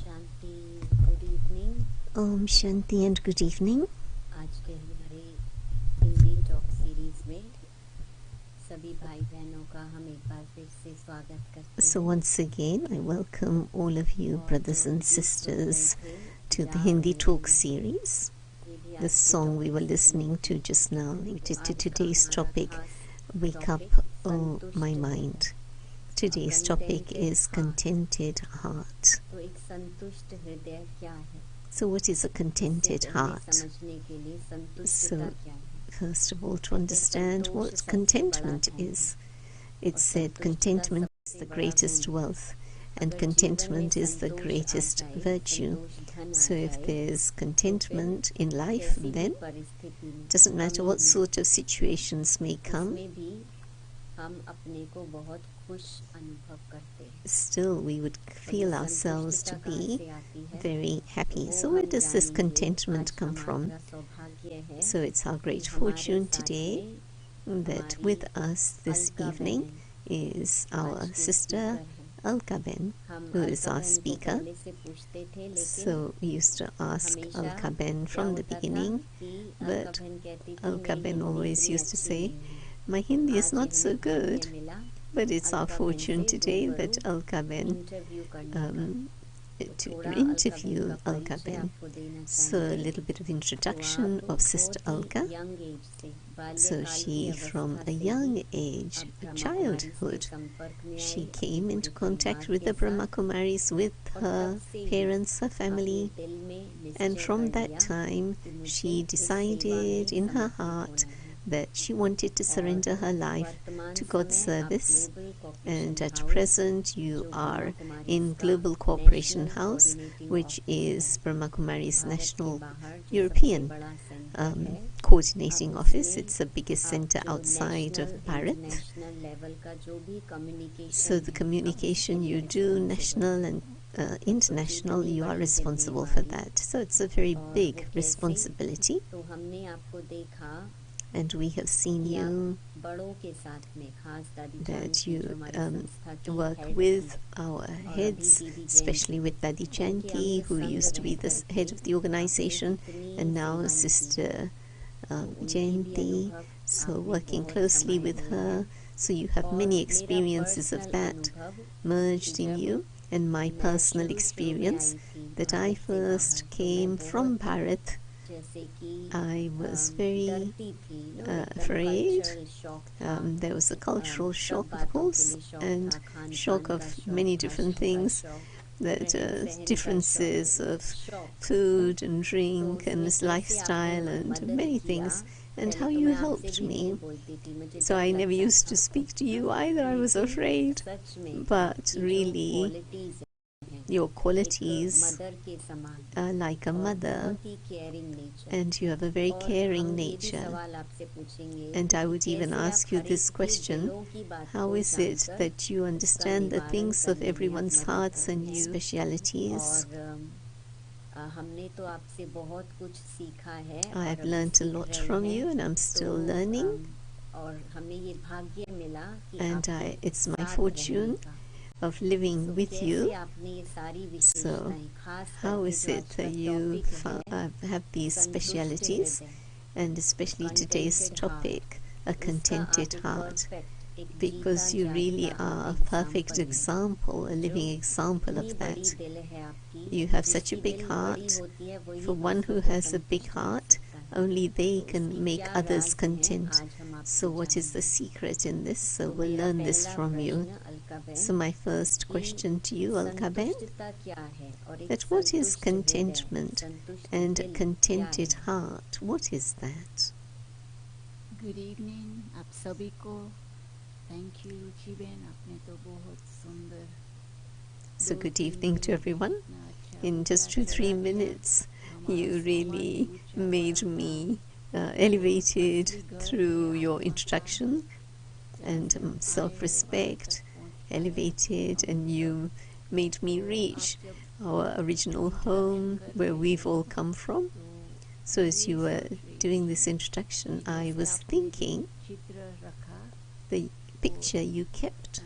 Shanti, good evening. Om Shanti and good evening. आज के हमारे हिंदी टॉक सीरीज में सभी भाई बहनों का हम एक बार फिर से स्वागत करते So हैं। once again, I welcome all of you, brothers and sisters, to the Hindi Talk series. The song we were listening to just now, related to today's topic, Wake Up, Oh My Mind. Today's topic is Contented Heart. तो एक संतुष्ट हृदय क्या है? So what is a contented heart? समझने के लिए संतुष्टता क्या है? First of all, to understand what contentment is. It's said contentment is the greatest wealth and contentment is the greatest virtue. So if there's contentment in life, then doesn't matter what sort of situations may come, हम अपने को बहुत खुश अनुभव करते हैं। still we would feel ourselves to be very happy. So where does this contentment come from? So it's our great fortune today that with us this evening is our sister Alka, who is our speaker. So we used to ask Alka from the beginning, but Alka always used to say, my Hindi is not so good, but it's our fortune today that Alka to interview Alka. So a little bit of introduction of Sister Alka. So she, from a young age, childhood, she came into contact with the Brahma Kumaris, with her parents, her family, and from that time she decided in her heart that she wanted to surrender her life to God's service, and at present you are in Global Cooperation House, which is Brahma Kumari's National European Coordinating Office. It's the biggest center outside of Bharat. So the communication you do, national and international, you are responsible for that. So it's a very big responsibility. And we have seen you that you work with our heads, especially with Dadi Chanki, who used to be the head of the organization, and now Sister Jayanti, so working closely with her. So you have many experiences of that merged in you. And my personal experience, that I first came from Bharat, I was very afraid. There was a cultural shock, of course, and shock of many different things, that differences of food and drink and this lifestyle and many things, and how you helped me. So I never used to speak to you either. I was afraid, but really your qualities are like a mother, and you have a very caring nature. And I would even ask you this question: how is it that you understand the things of everyone's hearts and specialities? I have learned a lot from you, and I'm still learning. And it's my fortune of living with you. So how is it that you have these specialities, and especially today's topic, a contented heart, because you really are a perfect example, a living example of that. You have such a big heart. For one who has a big heart, only they can make others content. So what is the secret in this? So we'll learn this from you. So my first question to you, Alka, that what is contentment and a contented heart? What is that? Good evening, आप सभी को. Thank you, रुचि बहन, आपने तो बहुत सुंदर. So good evening to everyone. In just 2-3 minutes, you really made me elevated through your introduction, and self-respect elevated, and you made me reach our original home where we've all come from. So as you were doing this introduction, I was thinking the picture you kept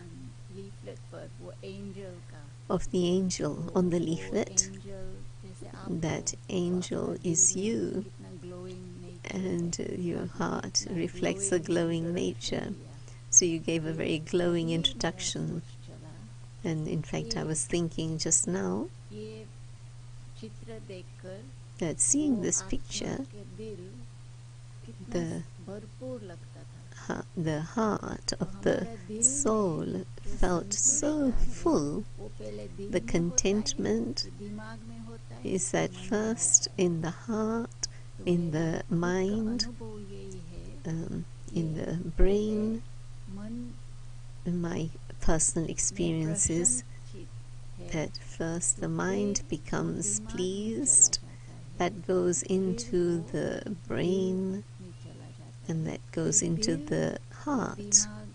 leaflet पर वो angel का of the angel on the leaflet. Angel जैसे आप That हो, angel आपका दिल is में you, कितना glowing nature and है, your आपने heart कितना reflects a glowing introduction nature. दिया। So you gave a very glowing तभी मेरा introduction. सोच चला And in fact, I was thinking just now ये चित्र देखकर that seeing वो this आत्मा picture, के दिल कितना the भरपूर लगता था। the heart तो of हमारा the दिल soul में जो felt so संतुष्टता है, full. वो पहले दिल The में होता है, contentment कि दिमाग में होता है, is कि at मन में first होता है। in the heart, तो in मेरा the खुद का mind, अनुभव यही है, in ये the पहले brain. मन In my personal में experiences, प्रसन्नचित्त है, at first तो the फिर mind वो becomes दिमाग में चला pleased, जाता है, that goes फिर into वो the दिल brain, में चला जाता and है, that goes फिर into दिल the और heart, दिमाग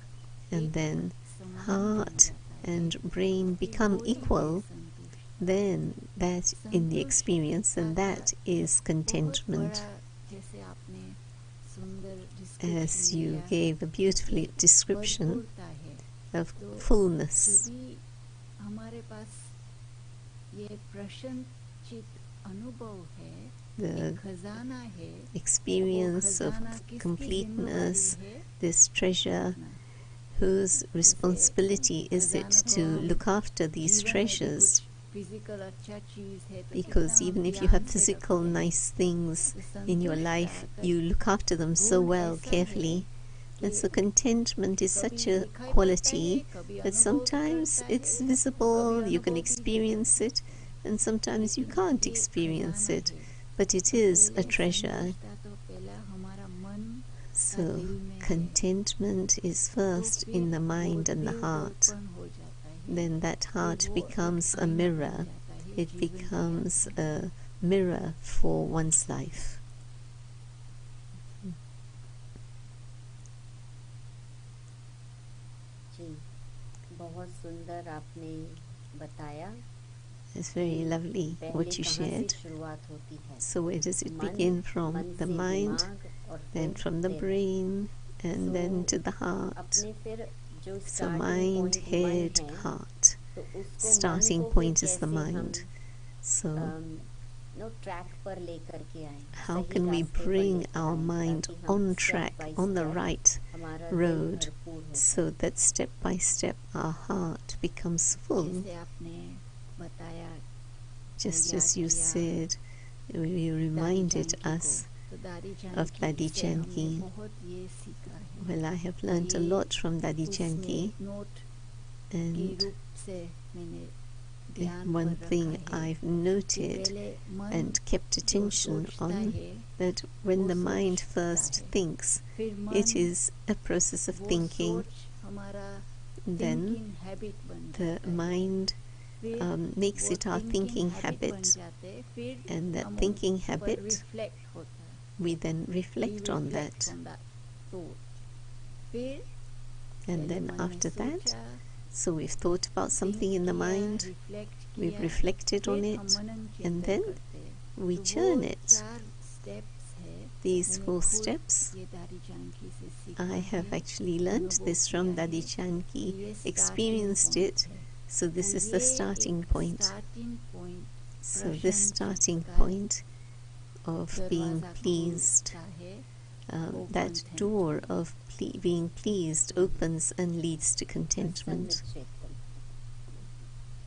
and एक then समान बन heart जाता है, and brain फिर become वो ही है equal. संतुष्टता। Then that in the experience, and संतुष्टता that is बहुत contentment. बड़ा, जैसे आपने सुंदर As डिस्क्रिप्शन you दिया, gave a beautiful ये description भरपूरता है। of तो fullness, जब भी हमारे पास ये प्रसन्नचित्त अनुभव है, the एक खजाना है, वो experience of खजाना किसकी completeness, जिम्मेवारी है? this treasure, अपना। whose responsibility is it खजाना to को look after these जीवन में भी treasures? कुछ physical अच्छा चीज है तो Because कितना हम even if you ध्यान have से physical रखते हैं। nice things तो in your संतुष्टता life, का you look after them so गुण well, ऐसा है carefully. And कि so contentment is कभी such a दिखाई पड़ता है, quality कभी that अनुभव भी sometimes करता है, it's कभी visible, you can अनुभव भी नहीं experience करता it, and sometimes you लेकिन can't ये experience खजाना it. है। But it तो is a पहले treasure. संतुष्टता तो पहला हमारा मन का So दिल में है, contentment is तो first फिर in the वो mind and the दिल heart. दर्पण हो जाता है, Then that फिर heart वो एक becomes a आईना बन mirror. जाता है It जीवन की becomes यात्रा में। a mirror for one's life. जी, बहुत सुंदर आपने बताया। It's very lovely पहले what you कहाँ से shared. शुरुआत होती है? So where does it मन, begin from? मन The से mind, दिमाग और then फिर from the दिल। brain, and So, then to the heart. अपने फिर जो So स्टार्टिंग mind, पॉइंट मन head, है, heart. तो उसको मन Starting को फिर point is the कैसे हम mind. So ट्रैक पर लेकर के आए, how सही can we रास्ते पर bring लेकर our आए, mind ताकि हम on step track, by on the step right हमारा दिल road, भरपूर हो so that step by step our heart becomes full? जैसे आपने बताया, Just याद as you किया said, you reminded दादी जानकी us को, तो दादी of Dadi जानकी से हमने Janki. बहुत ये सीखा है। Well, I have learnt a ये lot from Dadi उसमें Janki, नोट के and रूप से मैंने ध्यान one पर thing रखा है I've कि noted पहले मन and kept जो attention सोचता on, है that when वो the mind सोचता first है, thinks, फिर it मन is a process of वो thinking. सोच हमारा Then थिंकिंग हैबिट बन the जाता है, mind फिर makes वो it our thinking thinking habit बन habit, जाते हैं, फिर and that हम thinking उन पर habit, रिफ्लेक्ट होता है, we then we reflect on reflect that. on that thought, फिर And पहले then मन में after that, सोचा, so we've thought about something in the किया, mind, रिफ्लेक्ट we've किया, reflected on फिर हम it, मनन and चिंतन then करते हैं। we तो churn वो it. 4 स्टेप्स है, These मैंने 4 खुद steps, ये दादी जानकी से सीखा I have है, actually learnt अनुभव this from किया Dadi है, Janki, कि ये starting experienced point it, है। so this तो is the ये starting एक point. starting point So this starting प्रसन्नचित्त का point of being दरवाजा pleased, खुलता है, वो that content door में। of being pleased opens and leads to contentment. प्रसन्न चित्त।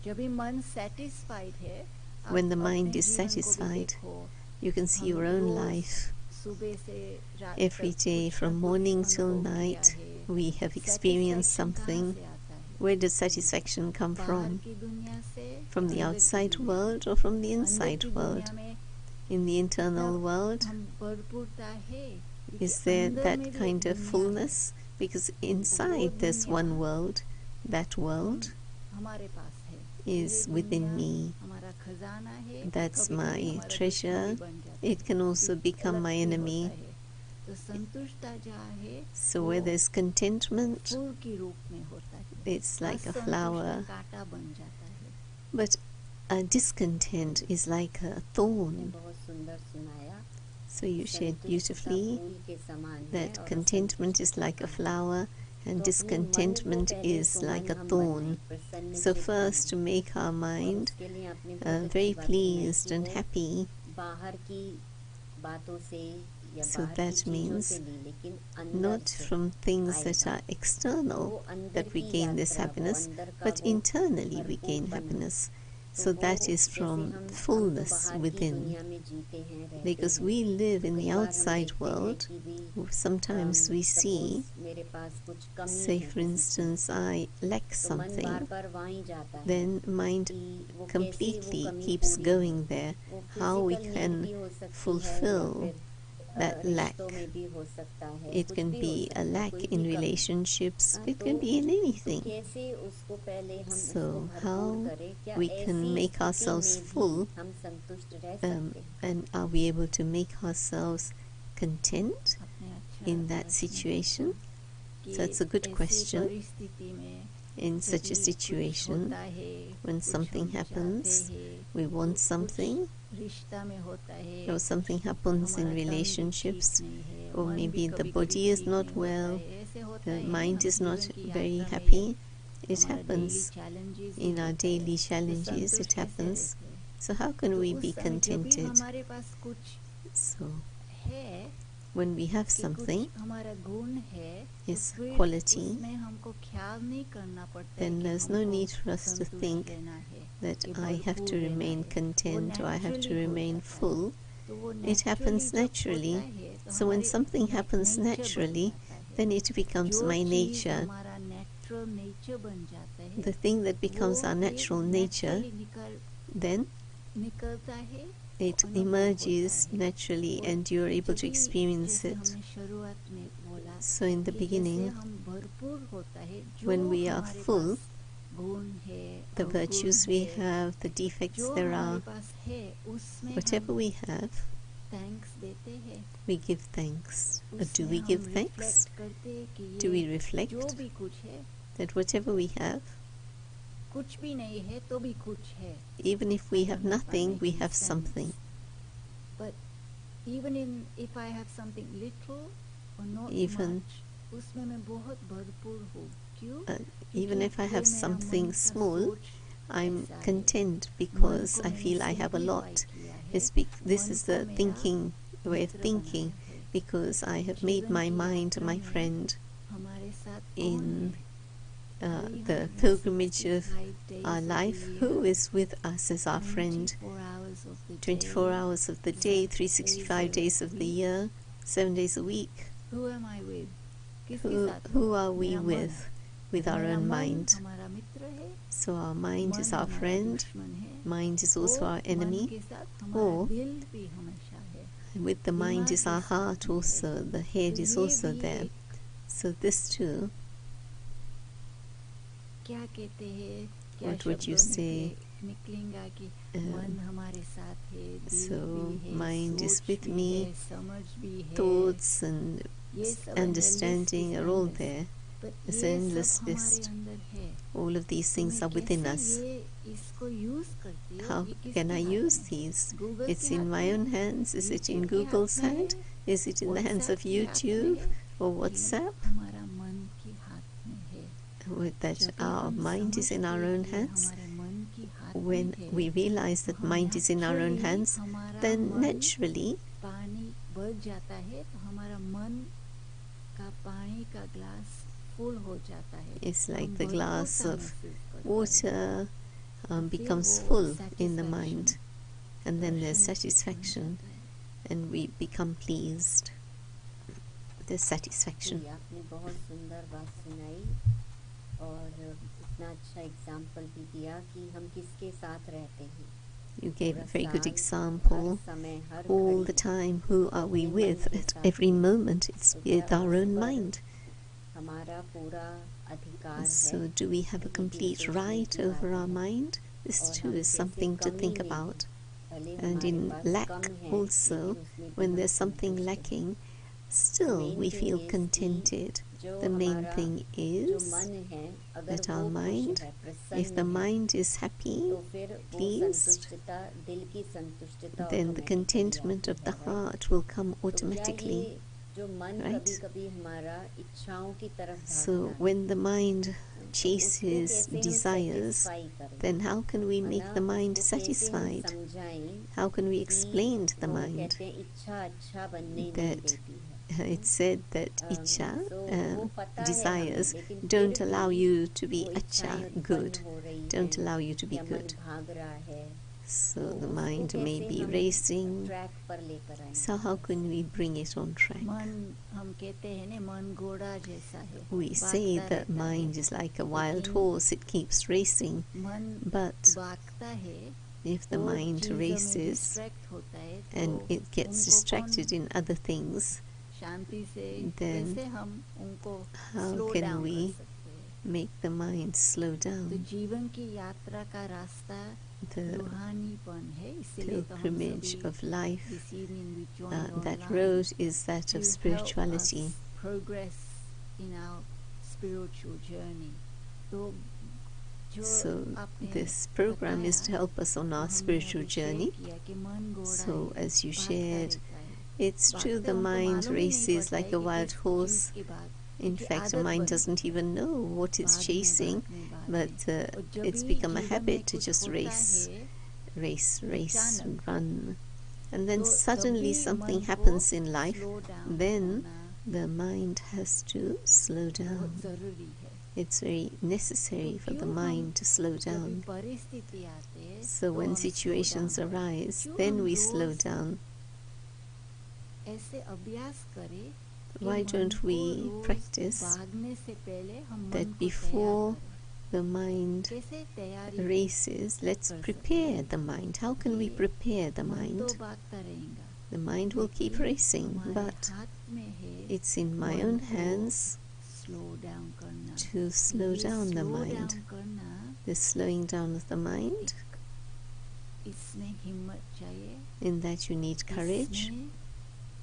जब भी मन satisfied है, आप When the mind अपने is जीवन को भी satisfied, देखो, you can see हम your own रोज life. सुबह से रात Every तक day, कुछ from ना कुछ morning till अनुभव किया night, है। we have experienced Satisfaction कहाँ something. से आता है? Where does satisfaction come बाहर from? की दुनिया से, From the अंदर की outside दुनिया world में। or from the अंदर inside की world? दुनिया में In the internal तब world, हम भरपूरता है, क्योंकि is there अंदर that में भी kind एक of दुनिया है। fullness? Because inside this दुनिया one world, that world हमारे पास है, is ये within दुनिया me. हमारा खजाना है, That's कभी-कभी my हमारा treasure. दुश्मन भी बन जाता है, It can also ये become अलग my भी enemy. होता है। तो संतुष्टता जहाँ है, So वो where there's contentment, फूल की रूप में होता है, it's like a असंतुष्टता flower. कांटा बन जाता है। But a discontent is like a आपने thorn. बहुत सुंदर सुनाया। So you shared संतुष्टता beautifully फूल के समान है that और contentment is like a असंतुष्टता flower And discontentment is like a thorn. So first, to make our mind very pleased and happy, so that means not from things that are external that we gain this happiness, but internally we gain happiness. So that is from fullness within. Because we live in the outside world, sometimes we see, say for instance, I lack something, then mind completely keeps going there. How we can fulfill that lack. It can be a lack in relationships, it can be in anything. So how we can make ourselves full, and are we able to make ourselves content in that situation? So that's a good question. In such a situation, when something happens, we want something, or something happens in relationships, or maybe the body is not well, the mind is not very happy. It happens in our daily challenges, it happens. So how can we be contented? So when we have something, is quality, then there's no need for us to think that I have to remain content or I have to remain full. It happens naturally. So when something happens naturally, then it becomes my nature. The thing that becomes our natural nature, then it emerges naturally and you're able to experience it. So in the beginning, when we are full, the virtues we have, the defects there are, whatever we have, we give thanks. Or do we give thanks? Do we reflect that whatever we have, even if we have nothing, we have something. But if I have something little or not Even much, उसमें मैं बहुत भरपूर हूँ. क्यों? Even if I have something small, I'm content because I feel I have a lot. This is the thinking way of thinking, because I have made my mind my friend in the pilgrimage of our life. Who is with us as our friend? 24 hours of the day, 365 days of the year, 7 days a week. Who am I with? Who are we with? With our own mind. So our mind is our friend, mind is also our enemy, or with the mind is our heart also, the head is also there. So this too, what would you say? So mind is with me, thoughts and understanding are all there. It's an endless list. All of these things are within us. How can I use these? It's in my own hands. Is it in Google's hand? Is it in the hands of YouTube or WhatsApp? With that, our mind is in our own hands. When we realize that mind is in our own hands, then naturally it's like the glass of water becomes full in the mind, and then there's satisfaction and we become pleased. There's satisfaction. You gave a very good example. All the time, who are we with? At every moment, it's with our own mind. So do we have a complete right over our mind? This too is something to think about. And in lack also, when there's something lacking, still we feel contented. The main thing is that our mind, if the mind is happy, pleased, then the contentment of the heart will come automatically. जो मन right? कभी-कभी हमारा इच्छाओं की तरफ So भागता है, when the mind तो उसको chases कैसे हम desires, satisfy करें, then how can we है make ना? the mind उसको कैसे हम satisfied? समझाएं How can we कि explain to the वो mind कहते हैं इच्छा अच्छा बनने नहीं that देती है। it's said that icha, सो वो पता है हमें, desires, लेकिन don't फिर allow भी you to be वो acha, इच्छाएं good, उत्पन्न हो रही don't हैं allow you to be या मन good. भाग रहा है, So तो the उसको mind may कैसे be हम racing. ट्रैक पर लेकर आएंगे? So how can we bring it on track? मन हम कहते हैं ना मन घोड़ा जैसा है, We say भागता that रहता है, mind is like a wild लेकिन horse, it keeps racing. मन But भागता है if the और mind चीज़ों में races डिस्ट्रैक्ट होता है तो and it gets उनको distracted कौन in other things, शांति से then कैसे हम उनको how स्लो can डाउन कर we सकते हैं? make the mind slow तो down? जीवन की यात्रा का रास्ता The रूहानीपन है, इसीलिए तो हम pilgrimage सभी of life, this evening we joined that online road is that to of help spirituality. us progress in our spiritual journey. तो जो So आपने this program is to बताया, help us on तो our हमने spiritual अभी share journey. किया कि मन घोड़ा So है, as you भागता shared, रहता है, it's true भागते the उनको mind मालूम ही नहीं races पड़ता like है a कि wild किस horse. चीज़ की बात, In क्योंकि fact, the आदत mind बन doesn't गई even know what it's भागने chasing, भागने but और जब it's भी become a जीवन में habit to कुछ just होता race, है race, अचानक, run. And then तो suddenly तभी something मन को happens in life, slow down then होना the mind has to slow बहुत down. ज़रूरी है। It's very necessary तो for the क्यों mind to slow जब भी down. परिस्थिति आते So तो when हम स्लो situations डाउन arise, क्यों then हम we slow रोज down. ऐसे अभ्यास करें कि Why मन don't को we रोज practice भागने से पहले हम मन that को तैयार before करें? the mind कैसे तैयारी races, let's कर सकते prepare हैं the mind. How can we कि prepare the मन तो mind? भागता रहेगा, The mind will keep लेकिन racing, हमारे but हाथ में है it's in my मन own को hands स्लो डाउन करना। to slow ये down the slow mind. Down करना, The slowing down of the mind, एक इसमें हिम्मत चाहिए, in that you need courage, इसमें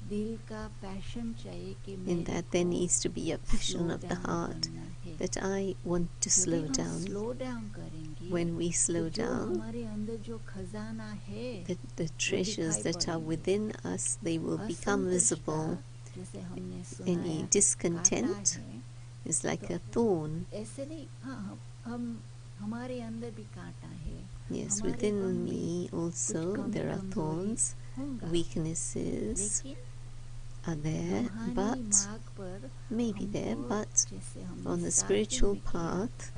दिल का पैशन चाहिए कि in मेरे that there को needs to be a passion slow of the down heart, करना है। that I want to जब slow भी हम down. स्लो डाउन करेंगे When we तो slow जो down, हमारे अंदर जो खजाना है the treasures दिखाई that are पड़ेंगे। within us, they will become असंतुष्टता, visible. जैसे हमने Any सुनाया, discontent कांटा है, is like तो a thorn. ऐसे नहीं, हाँ हम हमारे अंदर भी कांटा है, Yes, हमारे within मन में me कुछ also कमी there are कमजोरी thorns, होगा, weaknesses लेकिन are there, रूहानी but मार्ग पर maybe there, हमको but जैसे on हमने the स्टार्टिंग spiritual में किया, path,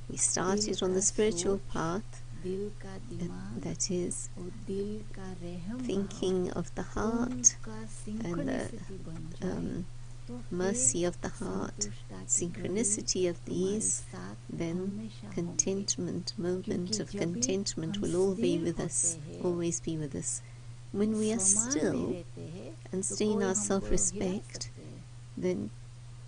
we दिल started on का the spiritual सोच, path, दिल का दिमाग that is और दिल का रहम भाव, thinking of the heart उनका and सिंक्रोनिसिटी बन the जाए, तो mercy फिर of the heart, संतुष्टता की synchronicity of घड़ी हमारे these, साथ then हमेशा होंगे। contentment, moment क्योंकि of जब भी contentment हम will all be स्थिर with होते us, हैं, always be with us. When we are समान में still रहते हैं, and तो stay in कोई our हमको हिला self-respect, सकते हैं। then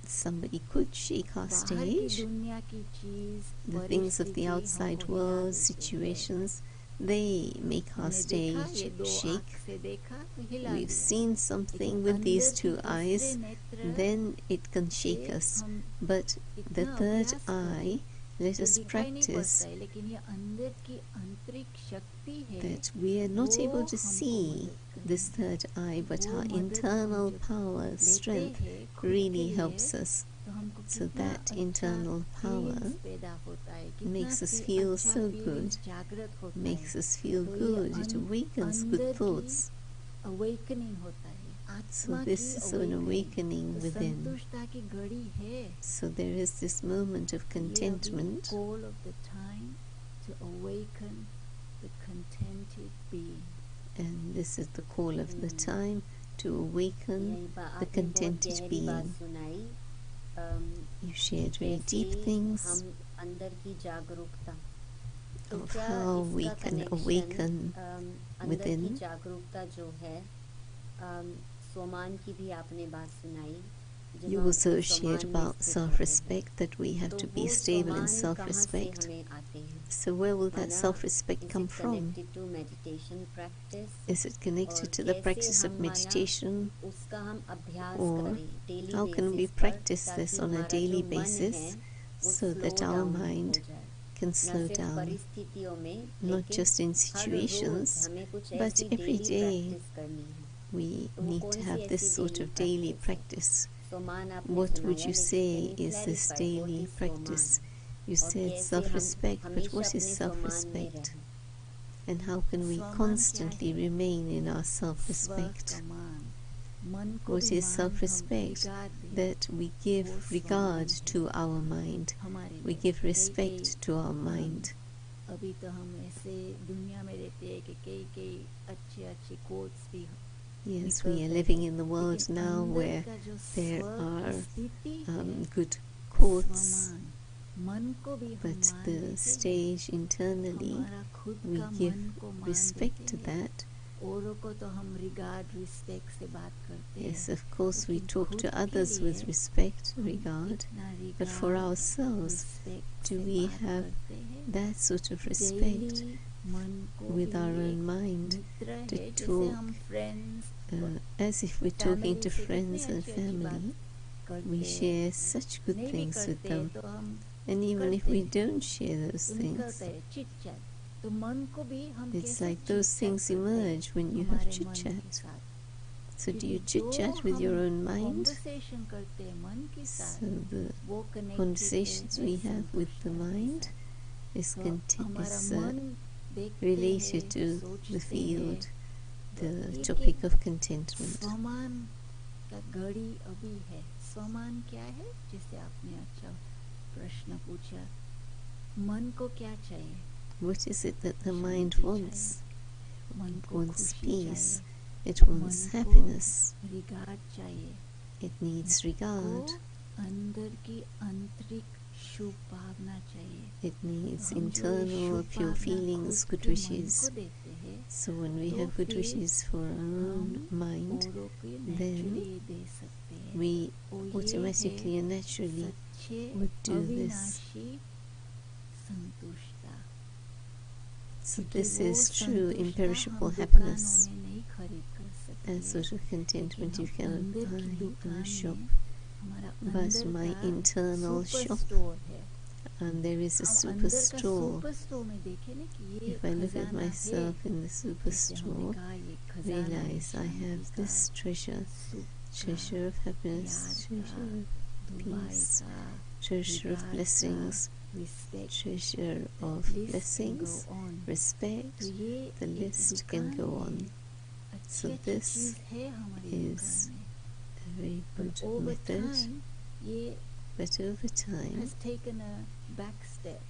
somebody could shake our बाहर की stage. दुनिया की चीज, The things of the परिस्थिति outside हमको हिला world, देते हैं। situations, they make our हमने देखा, stage ये दो shake. आँख से देखा तो हिला We've दिया, seen something लेकिन with these अंदर की two तीसरे eyes, नेत्र then it can से shake us. हम But the इतना third अभ्यास करें, eye, let वो us दिखाई नहीं practice पड़ता है, लेकिन ये अंदर की आंतरिक शक्ति है, that we are not वो able to हमको see मदद this करेगी। third eye, but वो our मदद हम internal जब power, लेते strength हैं खुद के really लिए, helps us. तो हमको So कितना that अच्छा internal power फील्स पैदा होता है, कितना makes us feel अच्छा so फीलिंग्स good, जागृत होता makes है, us feel तो ये good, it awakens good अंदर thoughts. की अवेकनिंग होता है, So आत्मा this की is an अवेकनिंग, awakening तो within. संतुष्टता की घड़ी है। So there is this moment of ये अभी contentment, call of the time to awaken the contented being. and this is the call of the time to awaken यही the आपने बहुत contented गहरी बात being. सुनाई, You shared very कैसे deep things हम अंदर की जागरूकता, तो of क्या how we इसका can कनेक्शन awaken अंदर within. की जागरूकता जो है, स्वमान की भी आपने बात सुनाई, जब You हम also अपने shared स्वमान में about स्थित होते हैं, self-respect, that we have तो to be वो stable in स्वमान कहाँ से self-respect. हमें आते हैं? So where will that माना self-respect is come it from? connected to meditation practice, Is it connected और to the कैसे practice of हम माना meditation, उसका हम अभ्यास or करें daily how can we basis पर, practice this ताकि on a हमारा daily जो मन basis है वो so slow that our down हो mind जाए, can न slow सिर्फ down, परिस्थितियों में, not लेकिन just in her rose situations, हमें कुछ but ऐसी every डेली day प्रैक्टिस करनी है we तो वो need कौन to सी have this ऐसी sort daily of daily practice है? practice. स्वमान आपने What would सुनाया, you लेकिन say can you is this clarify what daily is practice? You और said कैसे हम self-respect, but हमेशा what is अपने स्वमान में self-respect? रहें? And how can we स्वमान constantly क्या है? remain in our self-respect? स्वमान, मन को What भी is मान हम self-respect? regard दें, That we give वो regard स्वमान है to our mind. हमारे We लिए। give कई respect to our mind. अभी तो हम ऐसे दुनिया में रहते हैं कि कई अच्छे अच्छे कोट्स भी Yes, निकलते we are हैं, living in the world लेकिन now अंदर where का जो there स्व are की स्थिति है, good quotes, स्वमान, मन को भी हम but मान the देते हैं, stage internally हमारा खुद we का give मन को मान respect to देते हैं। that. औरों को तो हम रिगार्ड रिस्पेक्ट से बात करते Yes, हैं, of course, we लेकिन talk खुद to के others with लिए respect, हम regard, इतना but for regard ourselves, respect do से we बात have करते हैं। that sort of respect daily मन को with our भी own एक mind मित्र to है, जैसे talk हम friends as if we're talking family to से friends कितनी and अच्छी अच्छी बात family? करते We हैं, share such good नहीं भी things with करते them, तो हम and even if करते we हैं, don't share those तो things, निकलता है चिट चैट, तो मन को भी हम it's कैसे like chit those chat things करते हैं emerge when you have हमारे chit मन के chat. साथ, So, do क्योंकि you जो chit chat with your हम own mind? कॉन्वर्सेशन करते हैं मन के साथ, So, the वो कनेक्टेड conversations है we have with the संतुष्टा के mind साथ। is, तो हमारा मन देखते related हैं, to the सोचते हैं, field, तो the एक topic of contentment. स्वमान का घड़ी अभी है। स्वमान क्या है? जैसे आपने अच्छा प्रश्न पूछा, मन को क्या चाहिए? What is it that the mind Shanti wants? चाहिए, मन It को wants खुशी peace, चाहिए, it wants मन को happiness, रिगार्ड चाहिए, it needs को regard, अंदर की आंतरिक शुभ भावना चाहिए। it needs तो हम जो ये internal शुभ pure भावना feelings, खुद good के मन wishes. को देते हैं, So when we तो have good फिर wishes for our own हम mind, औरों को then naturally दे सकते हैं। we और ये automatically है and naturally सच्चे would do this. अविनाशी संतुष्टता। So क्योंकि this वो is true संतुष्टता imperishable हम happiness, दुकानों में नहीं खरीद कर सकते and sort of contentment you लेकिन cannot अंदर की buy in a दुकान shop. में हमारा But अंदर my का internal सुपर shop, स्टोर है। and there is a हम super अंदर का store. सुपर स्टोर में देखें ना कि ये If I look at खजाना है, myself in the जैसे superstore, हमने कहा ये खजाना है realize I शांति have का, this treasure, सुख का, treasure of happiness, प्यार का, treasure of दुआई peace, का, treasure of regard blessings, का, respect, treasure the of list blessings, can go on. respect, तो ये the एक list can दुकान go है, on. अच्छी So अच्छी this चीज है हमारी is दुकान में, a very good but over method, time ये but over time, has taken a back step,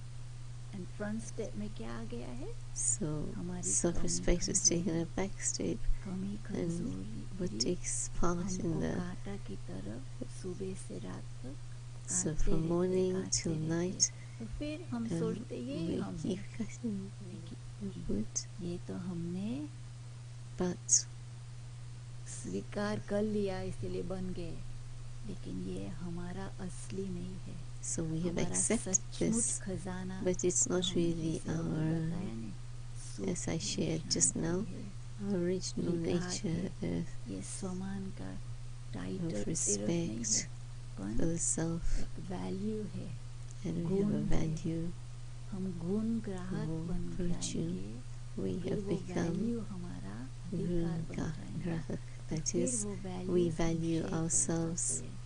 and front step में क्या आ गया है? so हमारी self-respect कमी has taken कमजोरी, a back step, कमी and कमजोरी what Giri, takes part in हमको the, कांटा की तरह सुबह से रात तक so काटते from रहते, morning काटते till रहते। night, तो फिर हम सोचते ये we हम keep हैं, cutting लेकिन wood, ये तो हमने but स्वीकार कर लिया इसलिए बन गए, लेकिन ये हमारा असली नहीं है। so we have हमारा accepted सचमुच this, खजाना but it's तो not हमने really जैसे अभी our, बताया ना, सुख as I है, shared just शांति now, है, our original regard nature है। of ये स्वमान का टाइटल सिर्फ नहीं respect है, for पर the self, एक वैल्यू है। and we have a गुण है। value, हम गुण ग्राहक वो बन virtue, जाएंगे, we फिर have वो become वैल्यू हमारा अधिकार बन जाएगा, grahak, तो that फिर is, वो वैल्यू we हम value शेयर कर ourselves. सकते हैं।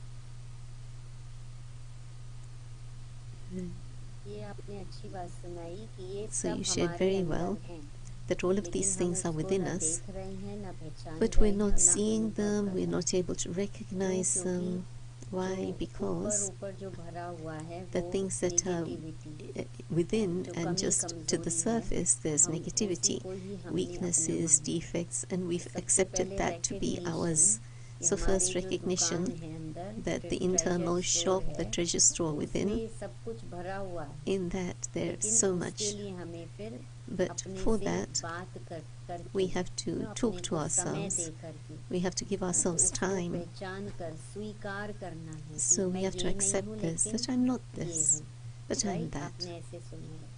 ये आपने अच्छी बात सुनाई कि ये So सब you shared हमारे very अंदर well हैं, that all of लेकिन these हम things are उसको within ना us, देख रहे हैं, ना पहचान but रहे we're हैं, not और ना seeing अनुभव them, कर we're रहे not able to हैं। recognize क्यों? them. क्योंकि Why? जो Because ऊपर जो भरा हुआ है the वो things that are negativity, within जो and कमी just to the कमजोरी है, surface, there's हम उसी negativity, को ही हमने weaknesses, अपना माना। defects, and we've सबसे accepted पहले that to be ours. recognition कि So हमारे first जो recognition दुकान है अंदर, that जो the treasure internal store shop, the है, treasure store within, उसमें सब कुछ भरा हुआ है, in that there's लेकिन so उसके much, लिए हमें फिर but अपने for से that बात करके, we have to अपने talk to को समय ourselves, दे करके, we have to give तो ourselves उसको time. पहचान कर स्वीकार करना है कि So मैं we have to ये नहीं accept हूँ, this, लेकिन that I'm not ये this, हूँ, but I'm राइट? that. आपने ऐसे सुना है,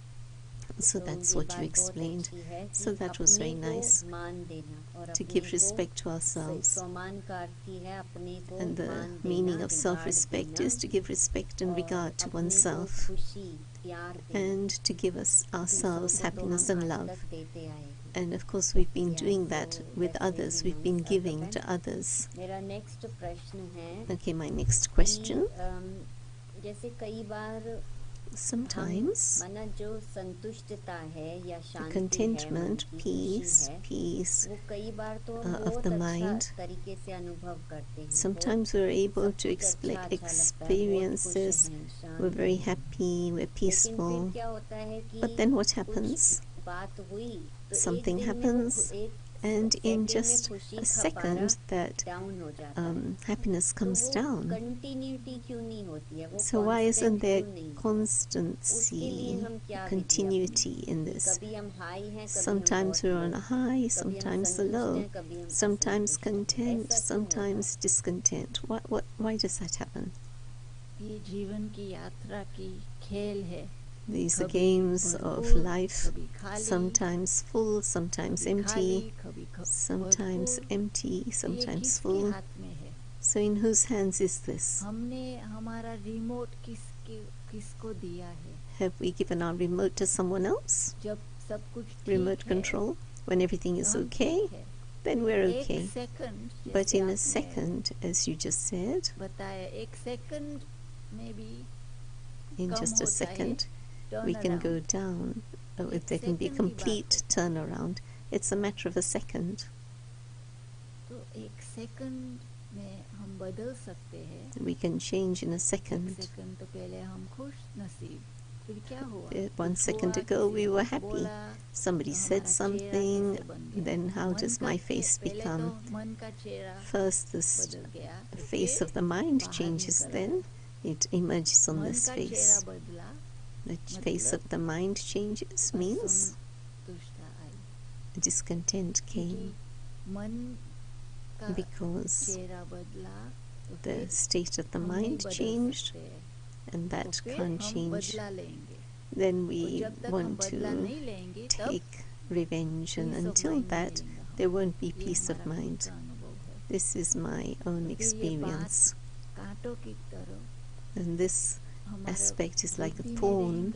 So तो that's ये what बात you बहुत explained. अच्छी है कि So that was अपने very को nice, मान देना, और to अपने give को respect to ourselves. सम्मान का अर्थ ही है अपने को And the मान meaning देना, of रिगार्ड self-respect देना, is to give respect and और regard to अपने को oneself, खुशी प्यार देना। and to give us दूसरों ourselves को तो happiness हम and आज love. तक देते आए हैं, And of course we've been doing that with others. We've been giving to others. मेरा नेक्स्ट प्रश्न है Okay, my next question. जैसे कई बार Sometimes माना जो संतुष्टता है या शांति contentment, है, peace वो कई बार तो of the mind, तरीके से अनुभव करते हैं. sometimes we're able to experience this. We're very happy, we're peaceful. But then what happens? Something happens, and in just a second that happiness comes down. So why isn't there constancy, continuity in this? Sometimes we're on a high, sometimes a low, sometimes content, sometimes discontent. Why does that happen? ये जीवन की यात्रा की खेल है. These are games of life, sometimes full, sometimes empty, sometimes empty, sometimes full. So in whose hands is this? हमने हमारा remote किसको दिया है? Have we given our remote to someone else? जब सब कुछ remote control? When everything is okay, then we're okay. But in a second, as you just said, in just a second, we can go down. There can be a complete turnaround. It's a matter of a second. We can change in a second. 1 second ago we were happy. Somebody said something, then how does my face become? First, the face of the mind changes, then it emerges on this face. The face of the mind changes means discontent came because the state of the mind changed, and that can't change. Then we want to take revenge, and until that there won't be peace of mind. This is my own experience. And this aspect is like a thorn.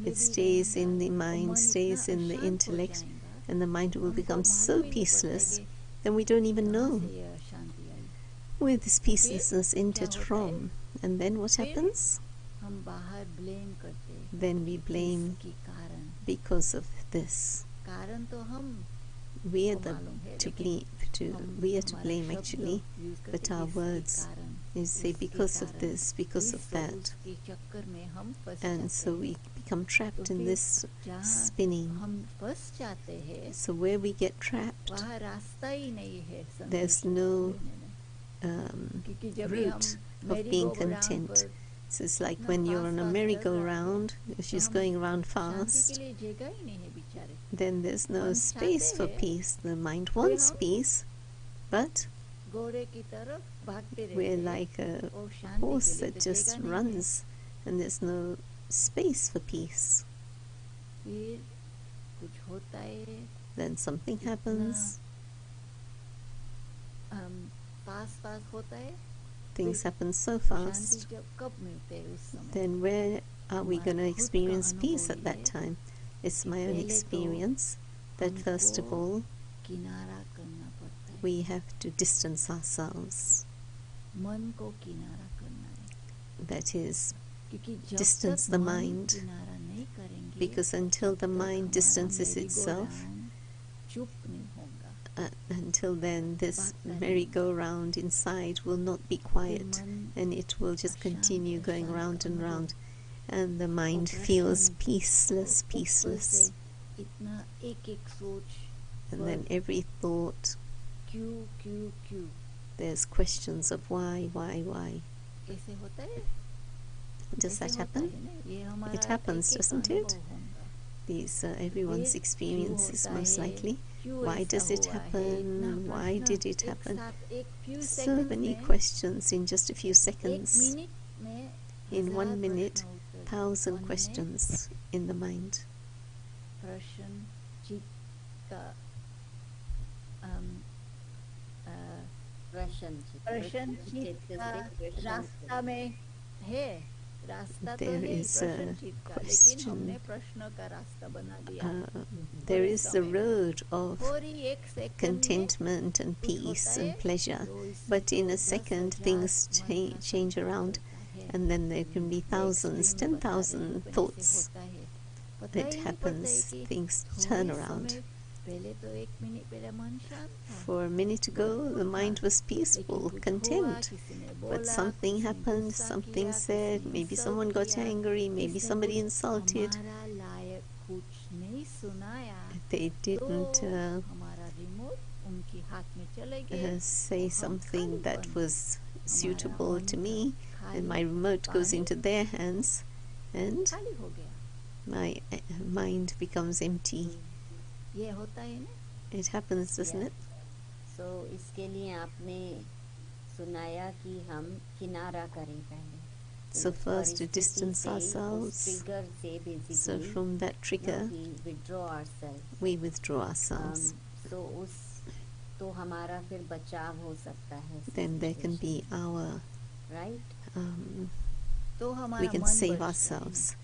It stays in the mind, stays in the intellect, and the mind will become so peaceless then we don't even know where this peacelessness entered from. And then what happens? Then we blame because of this. We are to blame actually, but our words is say because of this, because of that, and so we become trapped in this spinning. So where we get trapped, there's no route of being content. So it's like when you're on a merry-go-round, if she's going around fast, then there's no space for peace. The mind wants peace, but we're like a horse that just runs, and there's no space for peace. Then something happens. Things happen so fast. Then where are we going to experience peace at that time? It's my own experience that first of all we have to distance ourselves. That is, distance the mind, because until the mind distances itself, until then this merry-go-round inside will not be quiet, and it will just continue going round and round, and the mind feels peaceless. And then every thought, there's questions of why. Does that happen? It happens, doesn't it? These are everyone's experiences most likely. Why does it happen? Why did it happen? So many questions in just a few seconds. In 1 minute, 1,000 questions in the mind. प्रश्न रास्ता में है, रास्ता तो there है is a प्रश्नचित का, लेकिन हमने question. प्रश्न का रास्ता बना दिया There थोड़े is the समय में। road of थोड़ी एक सेकंड में contentment and कुछ होता peace है, and pleasure, तो इसी but को in a 10,000 second things मन का change संसार around, चलता है। and then there can be ये thousands, एक्सट्रीम में बता रहे 10,000 हैं, अपने से thoughts. होता है, पता It ही नहीं पड़ता है happens, कि things थोड़े turn समय around. पहले तो 1 मिनट पहले मन शांत था, For a minute ago, the mind was लेकिन peaceful, कुछ हुआ, content. किसी ने But बोला, something किसी ने happened, गुस्सा something किया, said, किसी ने maybe इंसल्ट someone got किया, angry, maybe किसने somebody कुछ insulted. हमारा लायक कुछ नहीं सुनाया, They तो didn't हमारा रिमोट उनके हाथ में चले गए say और हम something खाली that बन was हमारा suitable मन to का me, and my खाली remote goes पानी into their hands, and खाली हो गया। my mind becomes empty. ये होता है ना, It happens, doesn't Yeah. it? So इसके लिए आपने सुनाया कि हम किनारा करें पहले। So first to परिस्थिति distance से, उस ourselves. trigger से So basically, from that trigger, we withdraw ourselves. we withdraw ourselves. So तो हमारा फिर बचाव हो सकता है इस Then there can be situation our, में, right? तो we हमारा can मन save बचता है ourselves.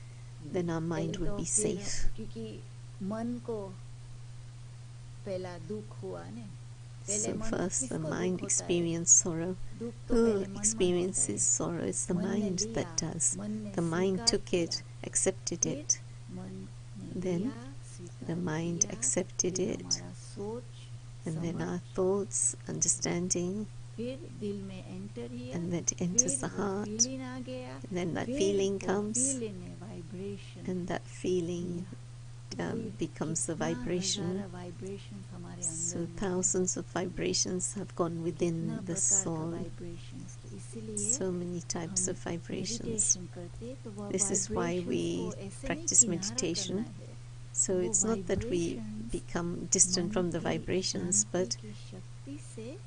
ना। Then our mind पहले would तो be फिर safe. क्योंकि मन को पहला दुख हुआ ने, पहले So मन first the किसको दुख mind होता है? experienced sorrow. दुख तो Who पहले मन में होता experiences है। sorrow? It's the मन ने mind लिया, that does. मन ने The mind स्वीकार took किया, it, accepted फिर it. मन ने Then लिया, स्वीकार the mind किया, accepted फिर it, हमारा सोच, and then our समझ, thoughts, understanding, फिर दिल में एंटर किया, and that enters फिर the वो heart, फीलिंग आ गया, and then that फिर feeling वो comes, फीलिंग ने vibration and that feeling becomes the vibration. Vibration हमारे So अंदर में है, thousands of vibrations have gone within कितना the प्रकार का soul. वाइब्रेशंस, तो इसीलिए So many types हम of vibrations. मेडिटेशन करते तो वह This is why vibrations we को ऐसे नहीं practice किनारा meditation. करना है, So वो it's not that we vibrations become distant मन from the की vibrations, शांति but की शक्ति से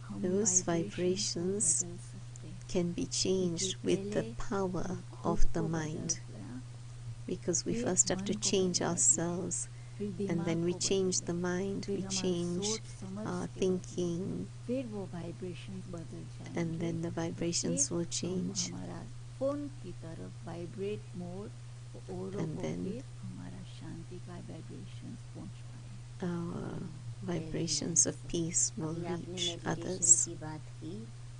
हम those vibrations vibrations को बदल सकते हैं, can be changed क्योंकि with the पहले power हम of खुद the को mind. बदलना, Because we फिर first have to मन को change बदलना, ourselves, फिर and दिमाग then we को change the बदलना, mind, फिर we हमारा change सोच समझ our के बदलना, thinking, फिर वो वाइब्रेशंस बदल and जाएंगे, then the vibrations फिर will हम change. हमारा फोन की तरफ वाइब्रेट मोड औरों And को then फिर हमारा शांति का वाइब्रेशंस पहुंच पाए। our vibrations of peace will अभी आपने reach मेडिटेशन others. की बात की,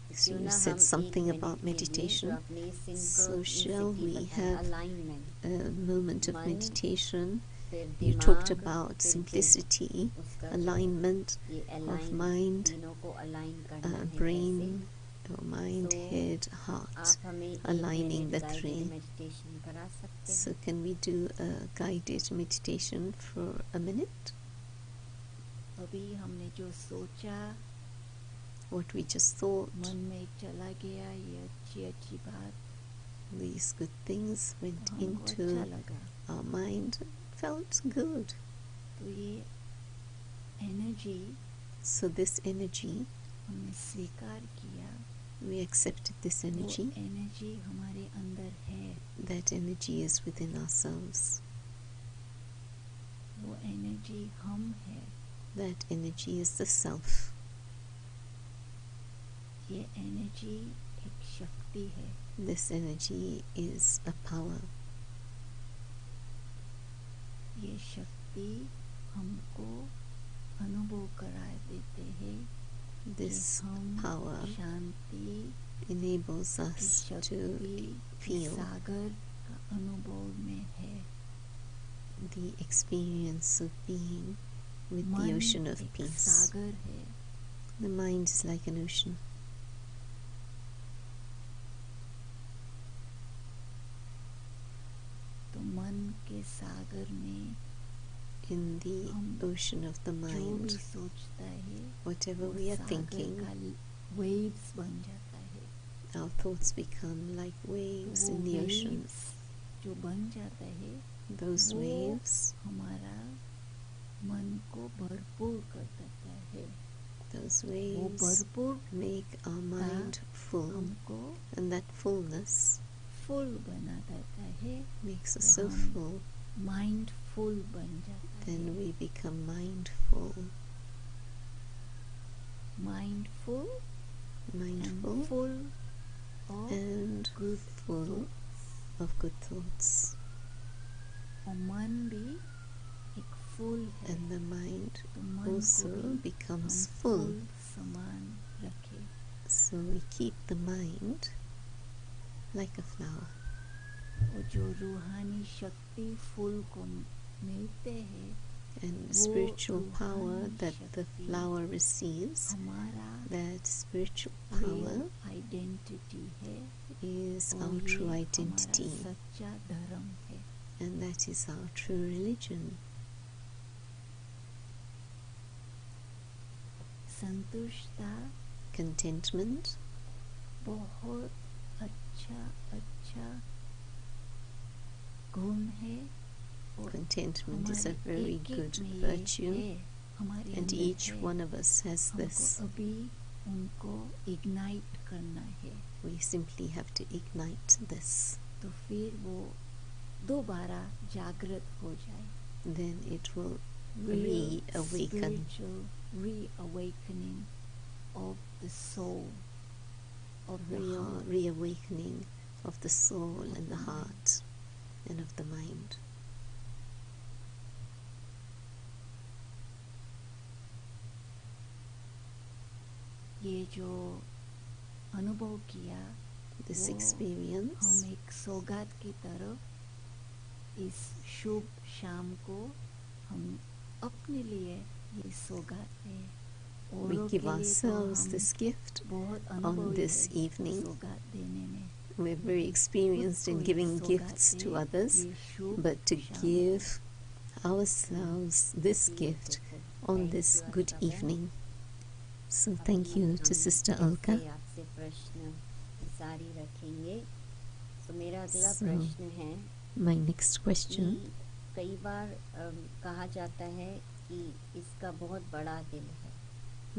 तो So क्यों you ना said हम एक something मिनट about के लिए जो meditation. आपने So shall सिंक्रोनिसिटी we बताया, have alignment, a moment of मन, meditation? फिर You talked दिमाग, about फिर दिल, simplicity, उसका जो alignment ये of अलाइन, mind, तीनों को अलाइन करना है कैसे। brain, mind, So, head, heart, आप हमें एक aligning minute the guided three. Meditation करा सकते So हैं। can we do a guided meditation for a minute? अभी हमने जो सोचा What we just thought, मन में चला गया, ये अच्छी अच्छी बात, these good things went तो हमको अच्छा into लगा, our mind, felt good. तो ये एनर्जी So this energy, हमने स्वीकार किया, we accepted this वो energy. एनर्जी हमारे अंदर है, That energy is within ourselves. वो एनर्जी हम है, That energy is the self. ये एनर्जी एक शक्ति है, This energy is a power. ये शक्ति हमको अनुभव करा देते हैं This कि हम power शांति enables की us to शक्ति के feel सागर का अनुभव में है। the experience of being with the मन ocean of एक peace. सागर है, The mind is like an ocean. तो मन के सागर में In the हम ocean of the जो भी mind, सोचता है whatever वो we are सागर thinking, का वेव्स बन जाता है, our thoughts become like तो waves वो in the ocean. वेव्स जो बन जाता है Those वो waves, हमारा मन को भरपूर कर देता है, those वो waves भरपूर make our mind full, हमको and that fullness फुल बना देता है, makes us तो so हम full. माइंडफुल बन जाता Then है, we become mindful. mindful Mindful and full of and good full thoughts. of good thoughts, और मन भी एक फूल है, and the mind तो मन को also भी becomes हम full. फूल समान रखें. So we keep the mind like a flower. और जो रूहानी शक्ति फूल को मिलते हैं, And वो spiritual power रूहानी that the शक्ति flower receives, हमारा that spiritual real power identity है, is और our ये true हमारा identity, सच्चा धर्म है. and that is our true religion. संतुष्टता Contentment, बहुत अच्छा गुण है, और contentment is a हमारे very एक-एक good में ये virtue, है, हमारे and अंदर each है. one of us has हमको this. अभी उनको इग्नाइट करना है, We simply have to ignite this. तो फिर वो दोबारा जागृत हो जाए. Then it will Real reawaken. spiritual reawakening of the soul, of the Real heart. reawakening of the soul and the heart and of the mind. ये जो अनुभव किया, This वो experience, हम एक सौगात की तरफ इस शुभ शाम को हम अपने लिए ये सौगात है. we औरों give के लिए तो ourselves हम this gift बहुत on अनुभवी this है evening. सौगात देने में. We're very experienced in खुद को giving ये gifts सौगात to दे, others, ये शुभ but to शाम give ourselves this gift on Thank this you, good Alka. evening. So अब thank you to हम Sister फिर Alka. से आपसे प्रश्न जारी रखेंगे. तो मेरा अगला So, प्रश्न है My next कि question. कई बार कहा जाता है कि इसका बहुत बड़ा दिल है.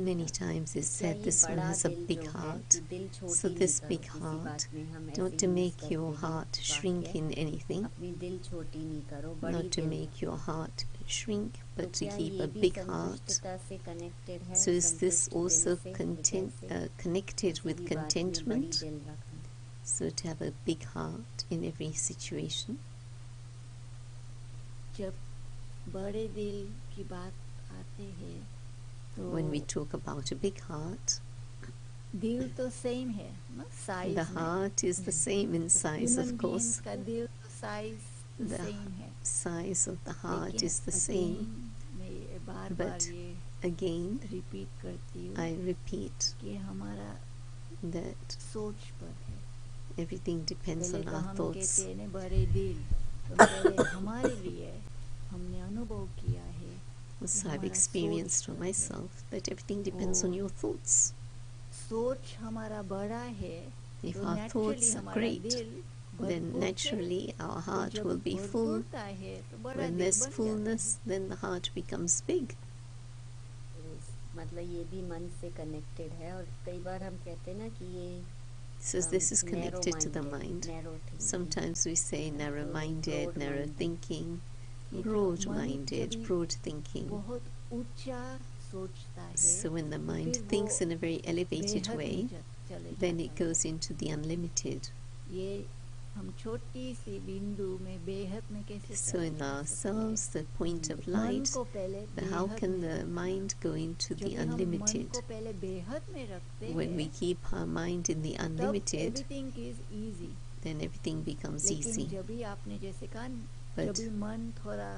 Many times it's क्या said ये this one बड़ा has a दिल big जो है heart. कि दिल छोटी So नहीं this करो, big किसी heart, बात में हम not ऐसे to यूज make करते your हैं heart shrink वाक्य, in anything, अपनी दिल छोटी नहीं करो, बड़ी not to दिल make your heart shrink, तो but to क्या keep ये a भी big heart. संतुष्टता से कनेक्टेड है? So is this संतुष्ट दिल also से, हृदय से, connected किसी with भी बात में बड़ी contentment? दिल रखना. So to have a big heart in every situation. जब बड़े दिल की बात आते हैं, तो When we talk about a big heart, दिल तो सेम है ना, size the heart is the same in size, of course. का दिल तो साइज The सेम है. size of the heart लेकिन is the same. again, मैं ये बार But ये again, रिपीट करती हूँ I repeat कि हमारा that सोच पर है. everything depends पहले on तो our हम thoughts. कहते हैं ना बड़े दिल, तो पहले हमारे लिए हमने अनुभव किया है Also, कि I've हमारा experienced सोच for पर है. myself that everything depends on वो your thoughts. सोच हमारा बड़ा है, If तो our naturally thoughts are हमारा great, दिल then भरपूर है. naturally our तो heart जब will be full. भरपूरता है तो बड़ा When दिल there's बन जाता fullness, है. then the heart becomes big. मतलब ये भी मन से कनेक्टेड है. और कई बार हम कहते हैं ना कि ये So this is connected to the mind. narrow thinking. Sometimes we say narrow-minded, broad-minded. narrow thinking, ये जो broad-minded, मन broad thinking. बहुत ऊंचा सोचता है, So when the mind फिर वो thinks in a very elevated बेहद way, में चले then जाता it है. goes into the unlimited. ये हम छोटी सी बिंदु में बेहद में कैसे So चले in जा सकते ourselves, the point of हैं? मन light, को पहले how बेहद can में the रखना. mind go into जब the भी हम मन unlimited? को पहले बेहद में रखते When we हैं, keep our mind in the तब unlimited, everything is easy. then everything becomes लेकिन easy. जब भी आपने जैसे कहा, But जब भी मन थोड़ा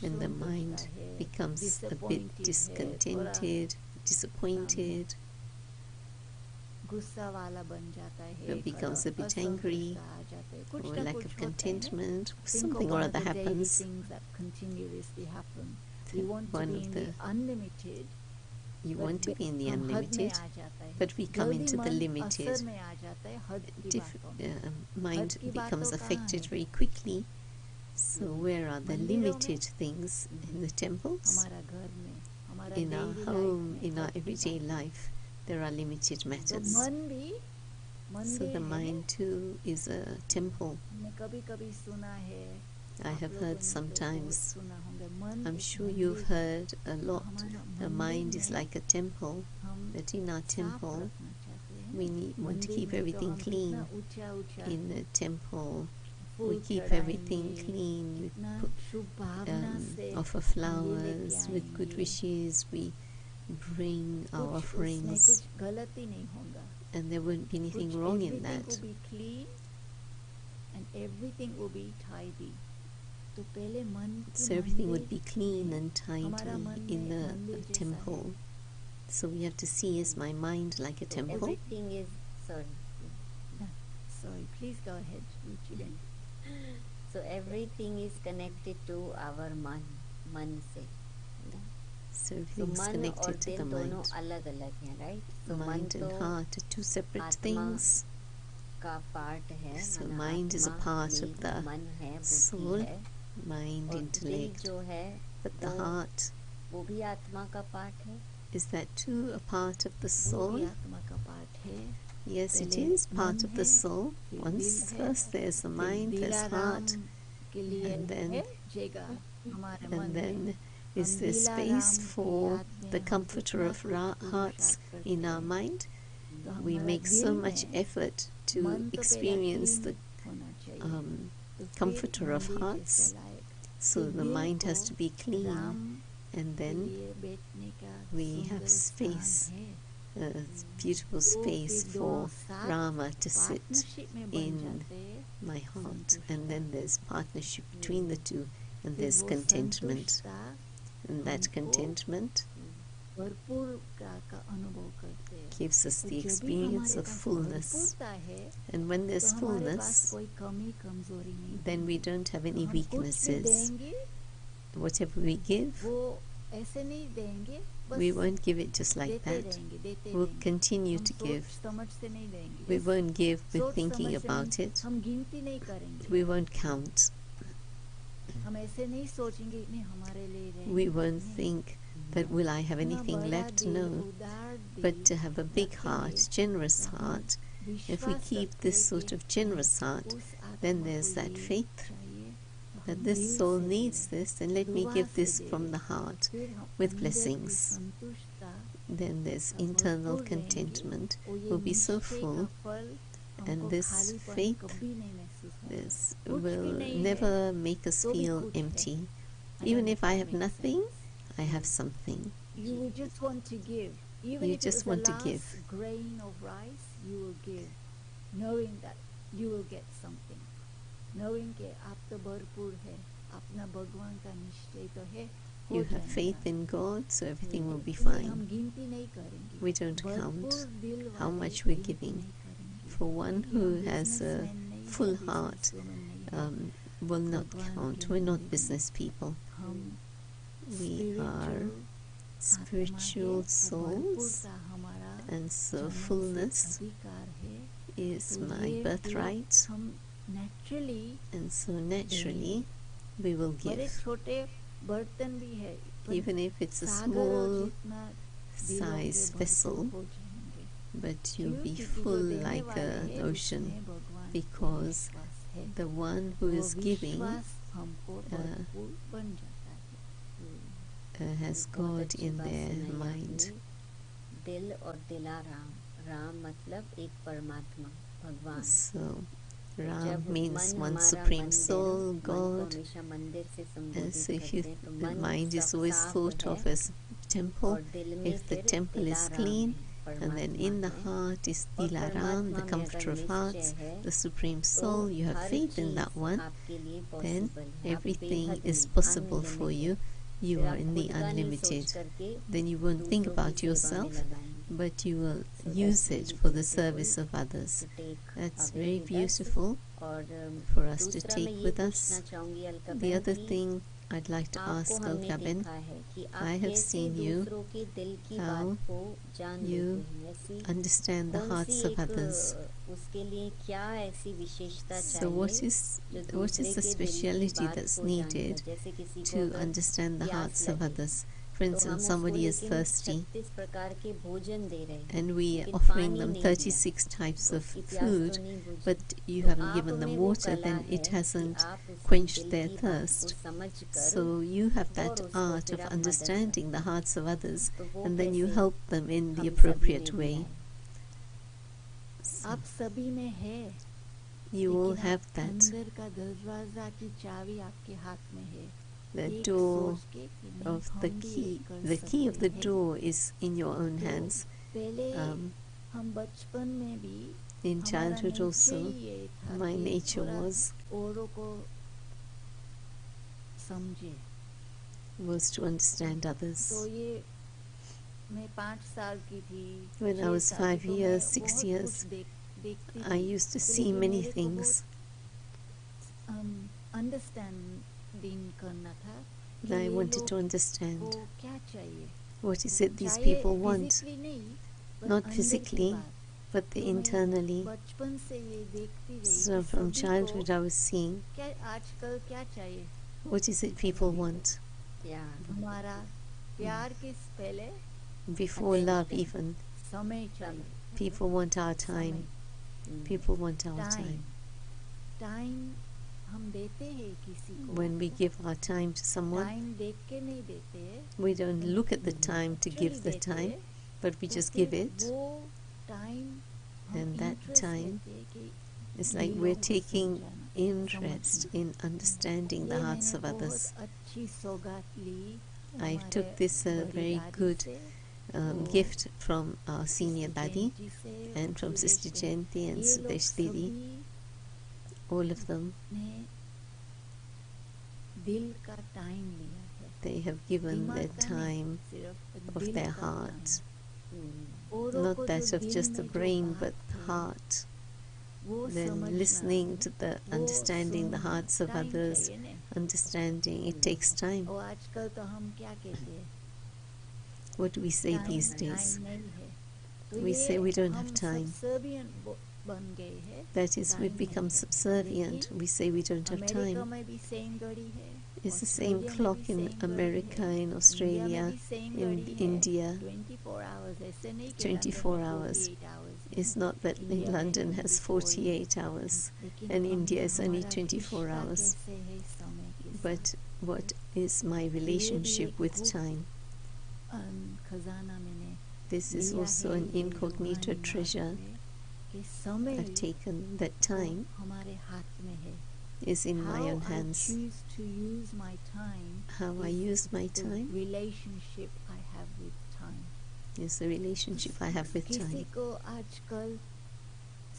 When the असंतुष्ट mind है, becomes a bit disappointed है, थोड़ा discontented, disappointed, गुस्सा वाला बन जाता है, it becomes a bit असंतुष्ट angry, आ जाता है, कुछ or ना lack कुछ of होता है ना. contentment, Think something of or one of other the daily happens. things that continuously happen. We want to One be of in the the unlimited, You but want to be in the हम हद में unlimited, आ जाता है. but we come जल्दी into the मन limited. असर में आ जाता है हद की बातों में. Mind हद की becomes बातों कहाँ affected है? very quickly. So where are the मंदिरों में, limited things? In the temples, हमारा घर में, हमारा in our daily life home, में, in our हद की everyday बात. life, there are limited तो matters. मन भी So मंदिर the है. mind too is a temple. हमने कभी-कभी सुना है, I आप have लोगों heard ने तो sometimes, बहुत सुना होंगे, मन I'm एक sure मंदिर you've है. heard a lot, हमारा the मंदिर mind is में like a temple, हम that in our साफ temple रखना चाहते हैं. we want to मंदिर keep में तो everything हम clean. कितना ऊंचा ऊंचा In the temple we keep everything clean. We put, offer flowers with good wishes. We bring our offerings, and there won't be anything wrong in that. Everything will be clean and everything will be tidy. So everything would be clean and tidy in the temple. So we have to see, is my mind like a temple? Everything is, sorry, please go ahead, Ruchi. so everything is connected to our man se. So So everything's मन connected और to दिल the दोनों mind. अलग अलग हैं, right? So मन Mind तो and heart are two separate आत्मा things. का पार्ट है, So माना mind is a आत्मा part of means the मन है, soul, बुद्धि है, mind, और दिल intellect. जो है But the वो heart, वो भी आत्मा का पार्ट है. is that too a part of the वो भी soul? आत्मा का पार्ट है. Yes, it पहले is part मन of the है, soul. फिर Once दिल है, first there's the फिर mind, there's heart, दिलाराम के लिए and then है जगह हमारे मन and में. then हम is there space दिलाराम की for याद में the हम comforter कितना of कुछ hearts पुरुषार्थ in करते our हैं. mind? तो We हमारा make so दिल much में effort to मन तो पहले experience the clean होना चाहिए. तो फिर comforter of मंदिर hearts. जैसे लायक. So फिर the दिल mind को has to be clean, Ram and के then लिए बैठने का we सुंदर have स्थान space, है. a beautiful वो space फिर for दोनों साथ Rama to sit पार्टनरशिप में बन in जाते हैं. my heart, संतुष्टता. and then there's partnership between the two, and फिर there's वो contentment, संतुष्टता and that हमको contentment भरपूर का अनुभव करते हैं. gives us तो the जब भी experience हमारे of पास fullness. भरपूरता है And when तो there's हमारे पास fullness, कोई कमी कमजोरी नहीं then we होगी. don't have तो any हम कुछ भी weaknesses. देंगे Whatever we give, वो ऐसे नहीं देंगे, बस we won't give it just like देते that. रहेंगे, देते We'll रहेंगे. continue हम to सोच give. समझ से नहीं देंगे. We Just won't give with सोच thinking समझ से about नहीं- it. हम गिनती नहीं करेंगे. We won't count. हम ऐसे नहीं सोचेंगे नहीं हमारे लिए रहेंगे. We won't नहीं. think that will I have इतना anything बड़ा left? दिल, No. उदार दिल But to have a big रखेंगे, heart, generous तो हम heart, if we विश्वास keep रखते this हैं sort कि of generous heart, उस आत्मा then को there's that ये faith चाहिए, तो that हम this दिल soul से needs दें. this, then let me दुआ give से this दें. from the heart फिर हम with अंदर की blessings. संतुष्टता Then there's का internal भरपूर रहेंगे. contentment और ये will be so निश्चय full, का फल and हमको this खालीपन faith कभी नहीं महसूस होगा. this कुछ भी will नहीं है, never make us तो भी feel कुछ है. empty. I Even don't if know I if have that makes nothing, sense. I have something. You will just want to give. Even You if just it was want the to last give. grain of rice, you will give, knowing that you will get something. Knowing कि आप तो भरपूर है, अपना भगवान का निश्चय तो है, हो You have जाएगा. faith in God, so everything will be इसलिए हम fine. गिनती नहीं करेंगे. We don't count भरपूर दिल how वाले much we're गिनती giving. नहीं करेंगे. For one क्योंकि who हम has a businessmen नहीं full हैं, heart, businesswomen नहीं हैं. will not भगवान count. के We're not मंदिर में business people. हम We are spiritual souls, and so fullness is my birthright, and so naturally we will give. Even if it's a small size vessel, but you'll be full like an ocean, because the one who is giving has God in their mind. दिल और दिलाराम, राम मतलब एक परमात्मा, भगवान. So Ram जब means मन one हमारा supreme मंदिर, soul, मन को God. हमेशा मंदिर से And संबोधित so if you, करते हैं, तो the मन mind is always साफ thought है, of as temple, और दिल में if the फिर temple is दिलाराम clean, है, and then परमात्मा in the है. heart is और Dilaram, the परमात्मा में comforter अगर of hearts, निश्चय है, the supreme तो soul, you have her faith in that cheese one, आपके लिए then possible है. आप everything बेहद is नहीं, possible for unlimited. you. You फिर are आप in the खुद का नहीं सोच unlimited. करके Then you won't think दूसरों की about सेवा में yourself, लगाएंगे. but you will So use that's it for the beautiful service of others. to take That's away very with us. beautiful और for us to दूसरा मैं take ये with पूछना us. चाहूँगी अलका The बहन other कि thing I'd like to आपको ask हमने Alka Ben, देखा है कि I आप have कैसे seen you दूसरों के दिल की how बात को जान you लेते हैं. ऐसी understand the कौन hearts सी of एक others. उसके लिए क्या ऐसी विशेषता So what चाहिए is जो the दूसरे के दिल की speciality बात that's को जानकर, needed जैसे किसी को to अगर understand the प्यास hearts of लगे, others? For तो हम instance, उसको somebody is लेकिन thirsty 36 प्रकार के भोजन दे रहे हैं, and we are लेकिन offering पानी them नहीं दिया, 36 types तो of उसकी प्यास food, तो नहीं बुझी. but you तो haven't आप given them में वो water, कला then है it कि hasn't आप उसके quenched दिल their की बात को thirst. समझकर So you have और that उसको art फिर of आप मदद understanding the करते हैं. hearts of others, तो वो and then you कैसे help them in the हम सभी appropriate में भी way. है. So आप सभी में है. You all have that. अंदर का दरवाजा की चाबी आपके हाथ में है. The एक door सोच के कि नहीं, of हम the भी key, ये कर the key of the सकते हैं. door is in your own तो hands. पहले Um, हम बचपन में भी in हमारा childhood nature also, ही ये था my कि nature थोड़ा was औरों को समझे. to understand others. तो ये मैं 5 साल की थी, When I 6 was साल 5 की, तो years, मैं 6 बहुत years, कुछ देखती I थी. used to तो see लेकिन many मेरे को things. बहुत अंडरस्टैंडिंग करना था कि I ये wanted लोग to को understand क्या चाहिए. what is it these चाहिए people want. physically नहीं, but Not अंदर की physically, बात. but तो मैं internally. बचपन से ये देखती रही So कि from सभी childhood को I was seeing क्या आजकल क्या चाहिए. what is it people want. Yeah. हमारा प्यार के पहले Before love even, समय चाहिए. people want our time. People want our time. Time हम देते हैं किसी को. When we give our time to someone, time देख के नहीं देते हैं. we don't look at the time to give the देते time, हैं. but we तो just फिर give it. वो टाइम हम And that interest time लेते हैं कि It's ये like लोगों we're को taking समझाना, interest समझना. in understanding the ये hearts मैंने of others. बहुत अच्छी सौगात ली I हमारे took this बड़ी very दादी good से, तो gift from our senior sister Dadi जयंती से and from सुदेश Sister से. Jayanti and ये लोग Sudesh Didi. सभी All of them, ने दिल का टाइम लिया है. they have given दिमाग their का नहीं, time सिर्फ of दिल their का heart. टाइम. औरों Not को that जो of दिल just the में जो brain, बात but है, heart. वो Then समझना, listening to the वो understanding the सुनना. hearts of टाइम others, चाहिए ना. understanding, it takes time. और आजकल तो हम क्या कहते हैं, What do we say time these time days? नहीं है. तो We ये say we don't have हम time. subservient बन गए हैं. That is, we've time become नहीं है. subservient. लेकिन We say we don't have America time. में भी सेम घड़ी है. It's the same ऑस्ट्रेलिया में clock भी in सेम घड़ी America, है. in इंडिया में Australia, भी सेम in घड़ी है. India. 24 hours. ऐसे नहीं कि 24 लंदन में hours. 48 hours है. It's not that in India में London has 24 ही है. 48 hours लेकिन and India is only हमारा 24 रिश्ता hours. कैसे है समय के साथ. But what is my ये भी relationship एक with गुप्त time? खजाना मैंने This is लिया also है an ये incognito रूहानी treasure. मार्ग में कि समय I've taken that वो time हमारे हाथ में है. is in my How own I hands. choose to use my time How I is use my the time relationship I have with time. is the relationship I have with किसी time. को आजकल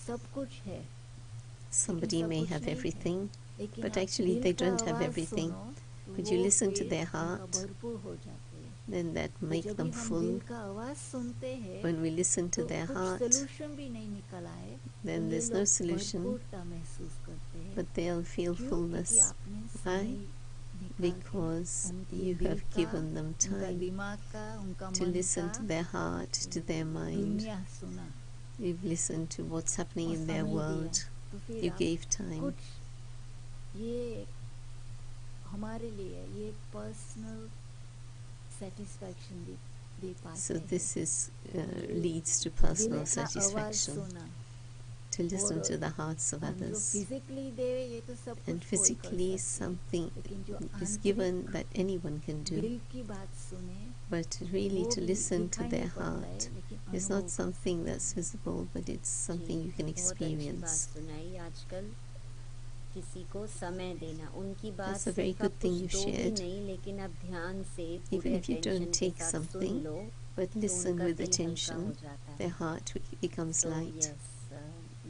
सब कुछ है, Somebody सब may कुछ have नहीं है. everything, लेकिन but आप actually दिल they का don't have आवाज everything. सुनो, तो But you वो listen to फिर their उनका heart, भरपूर हो जाते हैं. then that तो make जब them भी हम full. दिल का आवाज सुनते हैं, When we listen to तो their कुछ heart, सलूशन भी नहीं निकल आए, then तो ये there's no लोग solution, भरपूरता महसूस करते हैं. but they'll feel क्यों? क्योंकि fullness. आपने Why? समय निकाल के Because उनके you दिल have का, given them उनका time दिमाग का, उनका to मन listen का to their heart, to their mind. दुनिया सुना You've listened to what's happening और in their समय दिया. world. तो फिर You आप gave time. कुछ ये हमारे लिए ये पर्सनल सेटिस्फैक्शन दे पाते So हैं. this is leads to दिल personal का आवाज satisfaction, सुना. to listen और to the hearts of हम जो others. फिजिकली दे ये तो सब And कुछ कोई कर physically सकते हैं. something लेकिन जो is आंतरिक given that anyone can do, दिल की बात सुने, but really वो to भी listen to दिखाई their नहीं पड़ता heart है, लेकिन is अनुभव not कर something सकते that's हैं. visible, but it's something you can बहुत अच्छी बात experience. सुनाई. आजकल किसी को समय देना, उनकी बात That's a very सिर्फ good आप thing कुछ you दो भी shared. नहीं, लेकिन आप ध्यान से Even पूरे if you अटेंशन don't के take साथ सुन something, लो, but तो listen उनका with दिल हल्का attention, हो जाता है. their heart becomes So light. yes,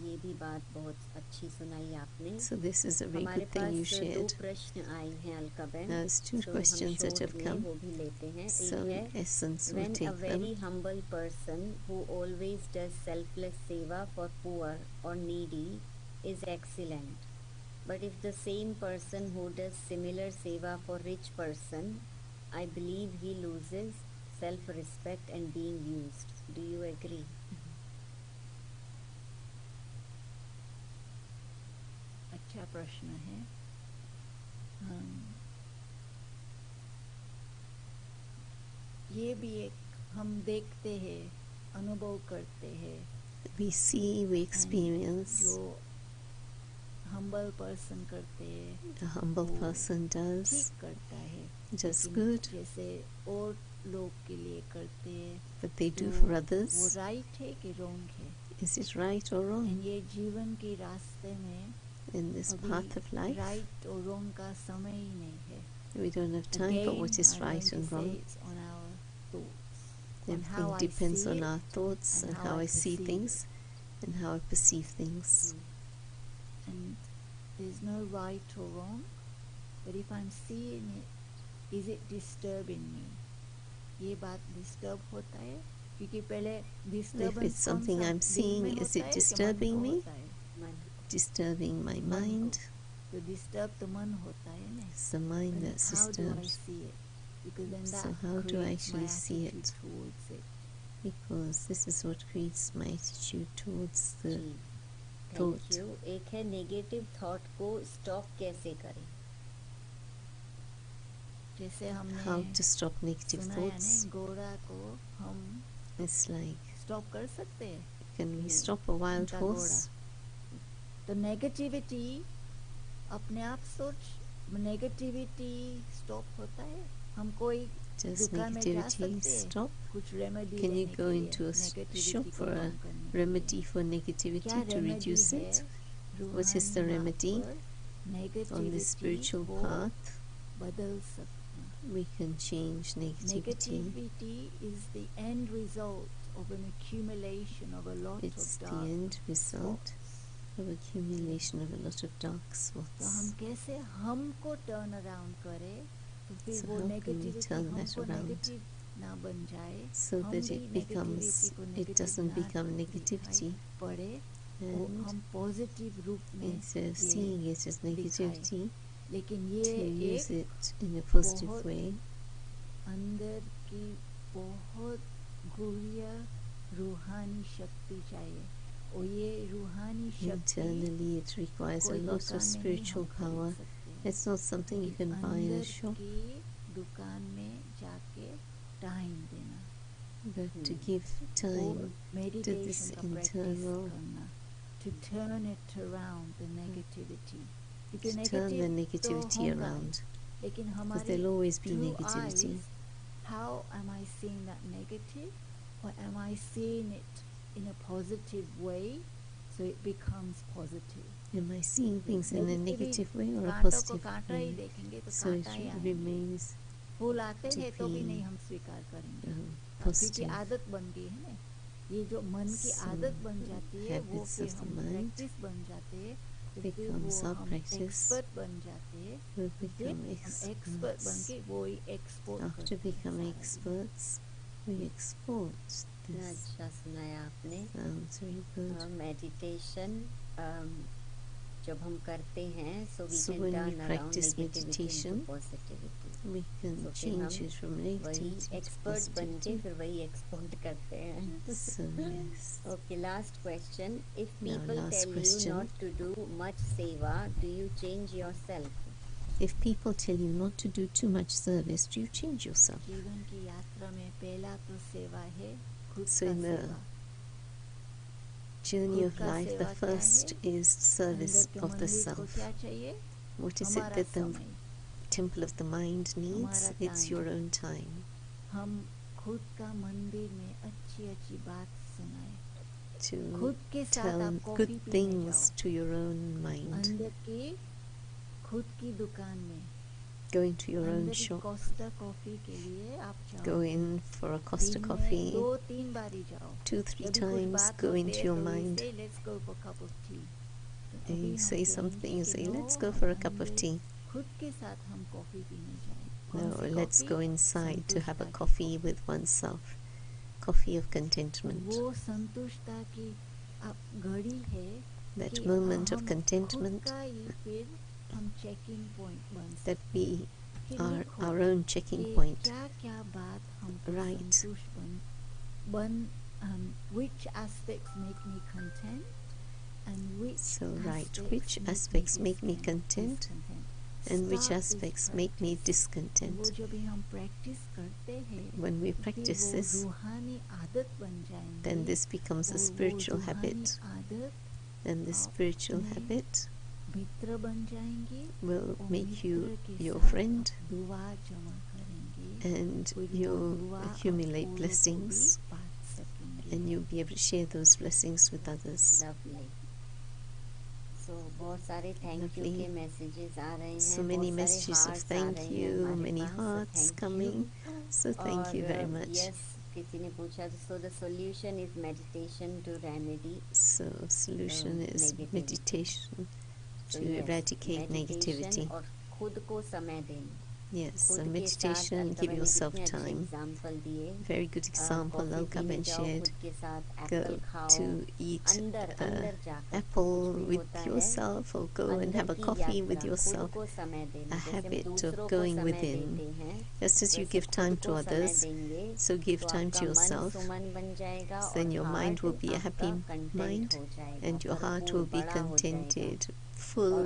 ये भी बात बहुत अच्छी सुनाई आपने. So this is a very हमारे good thing pass you 2 shared. प्रश्न आए हैं अलका बहन. There's 2 So हम questions that शॉर्ट have में come. वो भी लेते हैं. So एक in है, essence, we'll when a take very them. humble person who always does selfless seva for poor or needy is excellent, but if the same person who does similar seva for rich person, I believe he loses self-respect and being used. Do you agree? अच्छा प्रश्न है. ये भी एक हम देखते हैं, अनुभव करते हैं. We see, we experience. जो हम्बल पर्सन करते हैं, A humble वो person does ठीक करता है, just लेकिन good, जैसे और लोग के लिए करते हैं, but they do तो for वो others. राइट है कि रॉन्ग है. Is it right or wrong? And ये जीवन के रास्ते में in this path of life. Right or wrong का समय ही नहीं है. We don't have time for what is right and wrong. It's on our thoughts. Everything depends on our thoughts and how I see things and how I perceive things. And there's no right or wrong, but if I'm seeing it, is it disturbing me? ये बात disturb होता है क्योंकि पहले disturbance. If it's something I'm seeing, is it disturbing me? Disturbing my mind? तो disturb तो मन होता है ना. It's the mind that's disturbed. How do I see it? Because then that so how do I actually my see it? Towards it? Because this is what creates my attitude towards the thought. Thank you. एक है negative thought को stop कैसे करें? जैसे हमने How to stop negative thoughts? घोड़ा को हम It's like stop कर सकते हैं. Can we stop a wild horse? The negativity अपने आप सोच negativity stop होता है. हम कोई Does दुकान में जा negativity सकते हैं. stop? कुछ remedy Can you लेने go के लिए, into a negativity shop को for a कम करने के remedy लिए. for negativity क्या to remedy reduce है? it? What is the रूहानी remedy मार्ग पर on the spiritual negativity को path? बदल सकते हैं. We can change negativity. Negativity is the end result of an accumulation of a lot It's of the dark end result spots. of accumulation of a lot of dark तो spots. हम कैसे हमको turn around करें तो फिर So वो how can we negativity turn that हमको around? negative ना बन जाए. So हम that भी it becomes, negativity को it negative doesn't ना become दिखाई negativity. पड़े. वो And हम positive रूप में instead of ये seeing it as negativity, लेकिन to ये use एक it in a positive बहुत way. अंदर की बहुत गूढ़ रूहानी शक्ति चाहिए. और ये रूहानी शक्ति Internally, it requires a कोई lot दुकान of में नहीं spiritual हम खरीद power. सकते हैं. It's not something you can buy in a अंदर shop, की दुकान में जाके टाइम देना. but to give time to this meditation का प्रैक्टिस internal, करना. To turn it around the negativity. to turn the negativity around, लेकिन because हमारे there'll always be true negativity. eyes, how am I seeing that negative, or am I seeing it in a positive way so it becomes positive? Am I seeing things in a negative way or a कांटों को positive कांटा ही way? देखेंगे तो So कांटा ही it आएंगे. remains फूल आते to हैं तो भी be, नहीं हम स्वीकार करेंगे. क्योंकि positive. आदत बन गई है ना. ये जो मन की So आदत बन जाती है वो habits फिर of the हम mind प्रैक्टिस बन जाते हैं. तो फिर becomes वो our हम practice. एक्सपर्ट बन जाते हैं. We'll तो फिर become हम एक्सपर्ट बन experts. के वो ही export After becoming experts, we export this. अच्छा सुनाया आपने. Sounds very good. Meditation जब हम करते हैं so we So can when we turn around practice negativity meditation, into positivity. we can So फिर change हम it from वही negativity to एक्सपर्ट बन के positivity. फिर वही एक्सपोर्ट करते हैं. So yes. Okay, last question. If Now, people last tell question. you not to do much seva, do you change yourself? If people tell you not to do too much service, do you change yourself? जीवन की यात्रा में पहला तो सेवा है खुद So का in the सेवा. journey खुद of का life, the सेवा क्या first है? is service अंदर के of the मंदिर को self. क्या चाहिए? What is it हमारा that the समय. temple of the mind needs? हमारा It's time. your own time. हम खुद का मंदिर में अच्छी अच्छी बात सुनाए. To खुद के साथ tell आप कॉफी good पीने things जाओ. to your own mind. अंदर की खुद की दुकान में Going to your own अंदर shop. कोस्टा कॉफी के लिए आप जाओ. Go in for a Costa दिन में coffee 2-3 बारी जाओ. 2-3 जब भी कुछ times. बात Go होते into हैं your तो we mind say, let's go for a cup of tea. तो and अभी you हम say कहेंगे something. You कि say, no, let's go हम for a cup of अंदर tea. खुद के साथ हम कॉफी पीने जाएं. कौन No, see let's coffee? go inside to have a संतुष्टता की coffee coffee. with oneself. Coffee of contentment. वो संतुष्टता की अब घड़ी है That कि moment of हम contentment, खुद का ही फिर हम चेकिंग पॉइंट बन that सकते we हैं. कि are लिखो our own checking कि point. क्या क्या बात हमको Right. संतुष्ट बन which aspects make me content and which So right, aspects which aspects make me content discontent. and which Start this aspects make me practice. वो discontent. जब भी हम प्रैक्टिस करते हैं When we तो फिर practice वो this, रूहानी आदत बन जाएंगे. then this becomes a और वो spiritual रूहानी habit. आदत Then this spiritual अपने habit मित्र बन जाएंगे. will और make you मित्र के your साथ friend, आप दुआ जमा करेंगे. and फिर वो you'll दुआ आप accumulate औरों को भी blessings, बांट सकेंगे. and you'll be able to share those blessings with others. Lovely. बहुत सारे थैंक यू Lovely. के मैसेजेस आ रहे हैं, So many बहुत सारे messages of हार्ट्स आ thank रहे हैं you, हमारे many पास, hearts thank you. coming. So thank you very much. Yes, किसी ने पूछा, so the solution is meditation to remedy. So solution is meditation to eradicate negativity. और खुद को समय देना. Yes, so खुद के साथ meditation, अलका give ने yourself कितने अच्छे time. एग्जाम्पल दिए. Very good example coffee Alka पीने Ben जाओ, shared. खुद के साथ Go एप्पल खाओ, to eat अंदर जाकर apple कुछ भी with होता है, yourself, or go and अंदर have a की coffee with यात्रा, खुद yourself. को समय देना. A जैसे हम habit of दूसरों को going समय within. देते हैं, Just as you वैसे give खुद time to को समय others, देंगे so give तो time आपका to मन yourself. सुमन बन जाएगा So और then your mind will heart be a आपका happy कंटेंट mind, हो जाएगा, and your heart भरपूर will be बड़ा हो जाएगा contented, और full,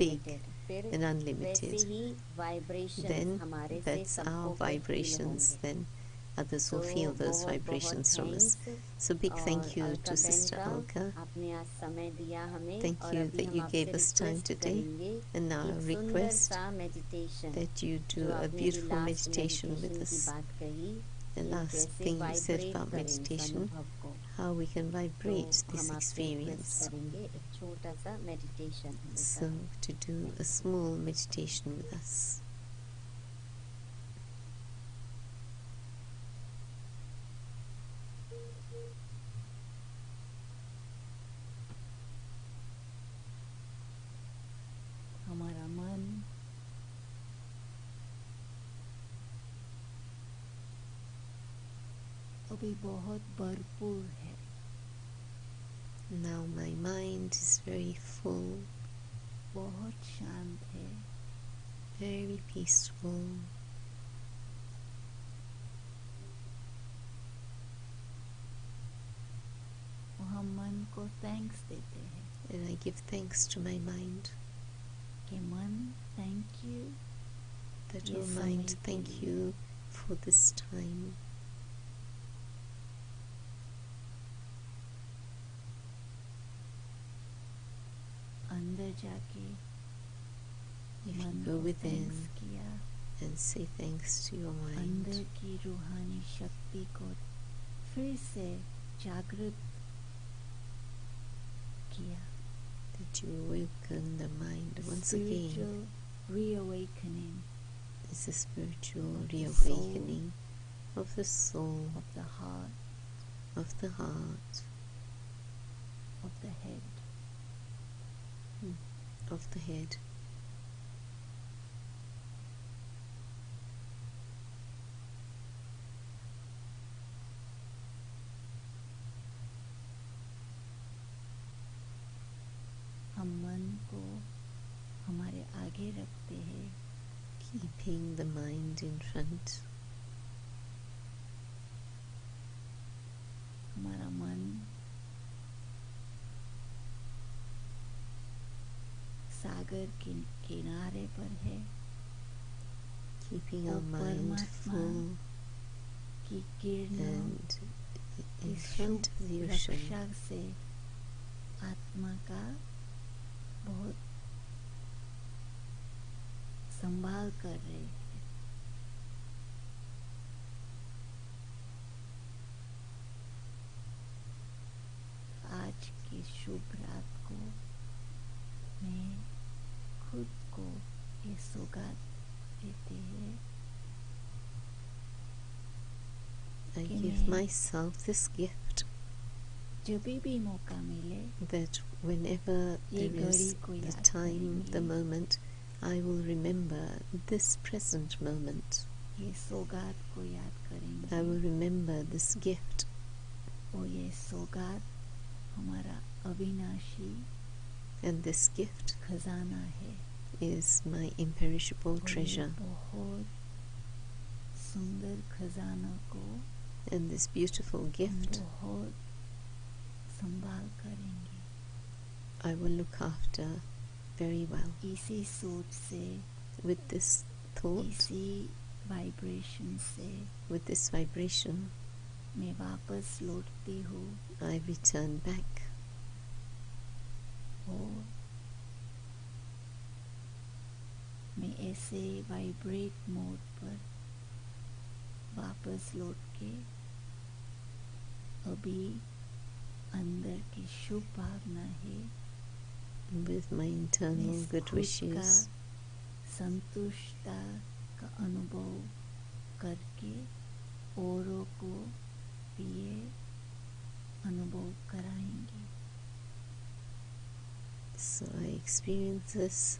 big, अनलिमिटेड. फिर and वैसे unlimited. ही वाइब्रेशंस Then हमारे से that's सबको our फिर फील vibrations. होंगे. Then others so will feel those बहुत बहुत vibrations from us. Thanks. So big और thank you अलका to बहन Sister का, Alka. आपने आज समय दिया हमें, Thank और you अभी that हम you आपसे gave us time request today. करेंगे And now एक I सुंदर request सा मेडिटेशन, that you do जो a आपने अभी beautiful last meditation with meditation की us. बात कही, The ये last कैसे thing you said vibrate about करें इस meditation, अनुभव को. how we can तो vibrate this हम आपसे रिक्वेस्ट experience. करेंगे एक छोटा सा मेडिटेशन हमें So करें. to do a small meditation with us. हमारा मन अभी बहुत भरपूर है. Now my mind is very full, बहुत शांत है. very peaceful. और हम मन को थैंक्स देते हैं And I give thanks to my mind. कि मन thank you That, Yes, oh mind, Swami. thank you for this time. अंदर जाके If you मन go को within थैंक्स किया, and say thanks to your mind, अंदर की रूहानी शक्ति को फिर से जागृत किया. that you awaken the mind once again. Spiritual reawakening It's a spiritual of the reawakening of the soul, of the heart, of the heart, of the head. of the head. हम मन को हमारे आगे रखते हैं. Keeping the mind in front. हमारा मन सागर के किनारे पर है. Keeping our Oh, mind Paramatma. full कि किरणों and in की front of the ocean. रक्षा से आत्मा का बहुत संभाल कर रहे हैं. आज की शुभ रात को मैं खुद को ये सौगात देते हैं I कि give मैं myself this gift जब भी मौका मिले that whenever ये there is घड़ी को the याद time, the करेंगे. moment, I will remember this present moment. ये सौगात को याद I करेंगे. will remember this gift, और ये सौगात हमारा अविनाशी and this gift खजाना है. is my imperishable और ये treasure. बहुत सुंदर खजाना को And this beautiful हम gift बहुत संभाल करेंगे. I will look after very well. इसी सोच से, With this thought, इसी वाइब्रेशन से with this vibration, मैं वापस लौटती हूँ. I return back. और मैं ऐसे वाइब्रेट मोड पर वापस लौट के अभी अंदर की शुभ भावना है with my internal good wishes, संतुष्टता का अनुभव करके औरों को भी ये अनुभव कराएंगे. So I experience this,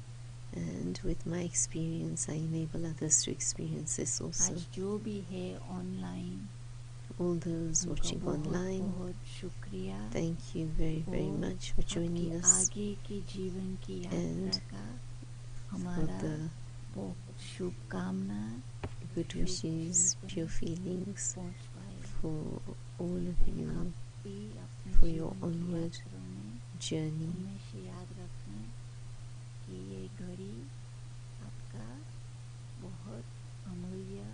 and with my experience I enable others to experience this also. आज जो भी है online, all those watching online, बहुत शुक्रिया. Thank you very much for joining us, आगे के जीवन की and यात्रा का for हमारा the बहुत शुभकामना good wishes, pure feelings पहुंच पाए. for all of you, आप भी अपने for your जीवन की onward यात्रा में journey. हमेशा याद रखना कि ये घड़ी आपका बहुत अमूल्य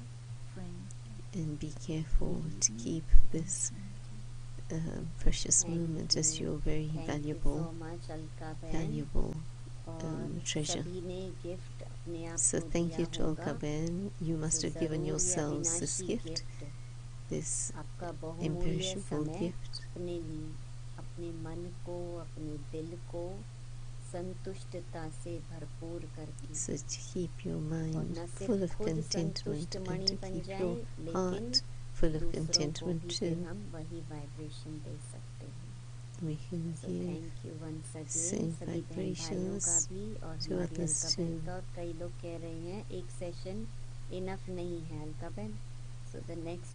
फ्रेंड है. And be careful to keep this precious moment as your very valuable, so much, Alka Ben. valuable और treasure. सभी ने गिफ्ट अपने आप So को thank दिया you to होगा. Alka Ben. You must have given ज़रूर ये yourselves this अविनाशी gift, गिफ्ट, this आपका बहुमूल्य imperishable समय gift. अपने मन को, अपने दिल को संतुष्टता से भरपूर करके, So to keep your और mind न full सिर्फ of खुद contentment, संतुष्ट and मणि to बन keep जाएं, your लेकिन heart full of दूसरों को contentment भी फिर too. हम वही वाइब्रेशन दे सकते हैं. We can So give thank you once again same सभी बहन भाइयों का vibrations भी, और to हमारी others अलका बहन too. का. और कई लोग कह रहे हैं एक सेशन इनफ नहीं है अलका बहन. So the next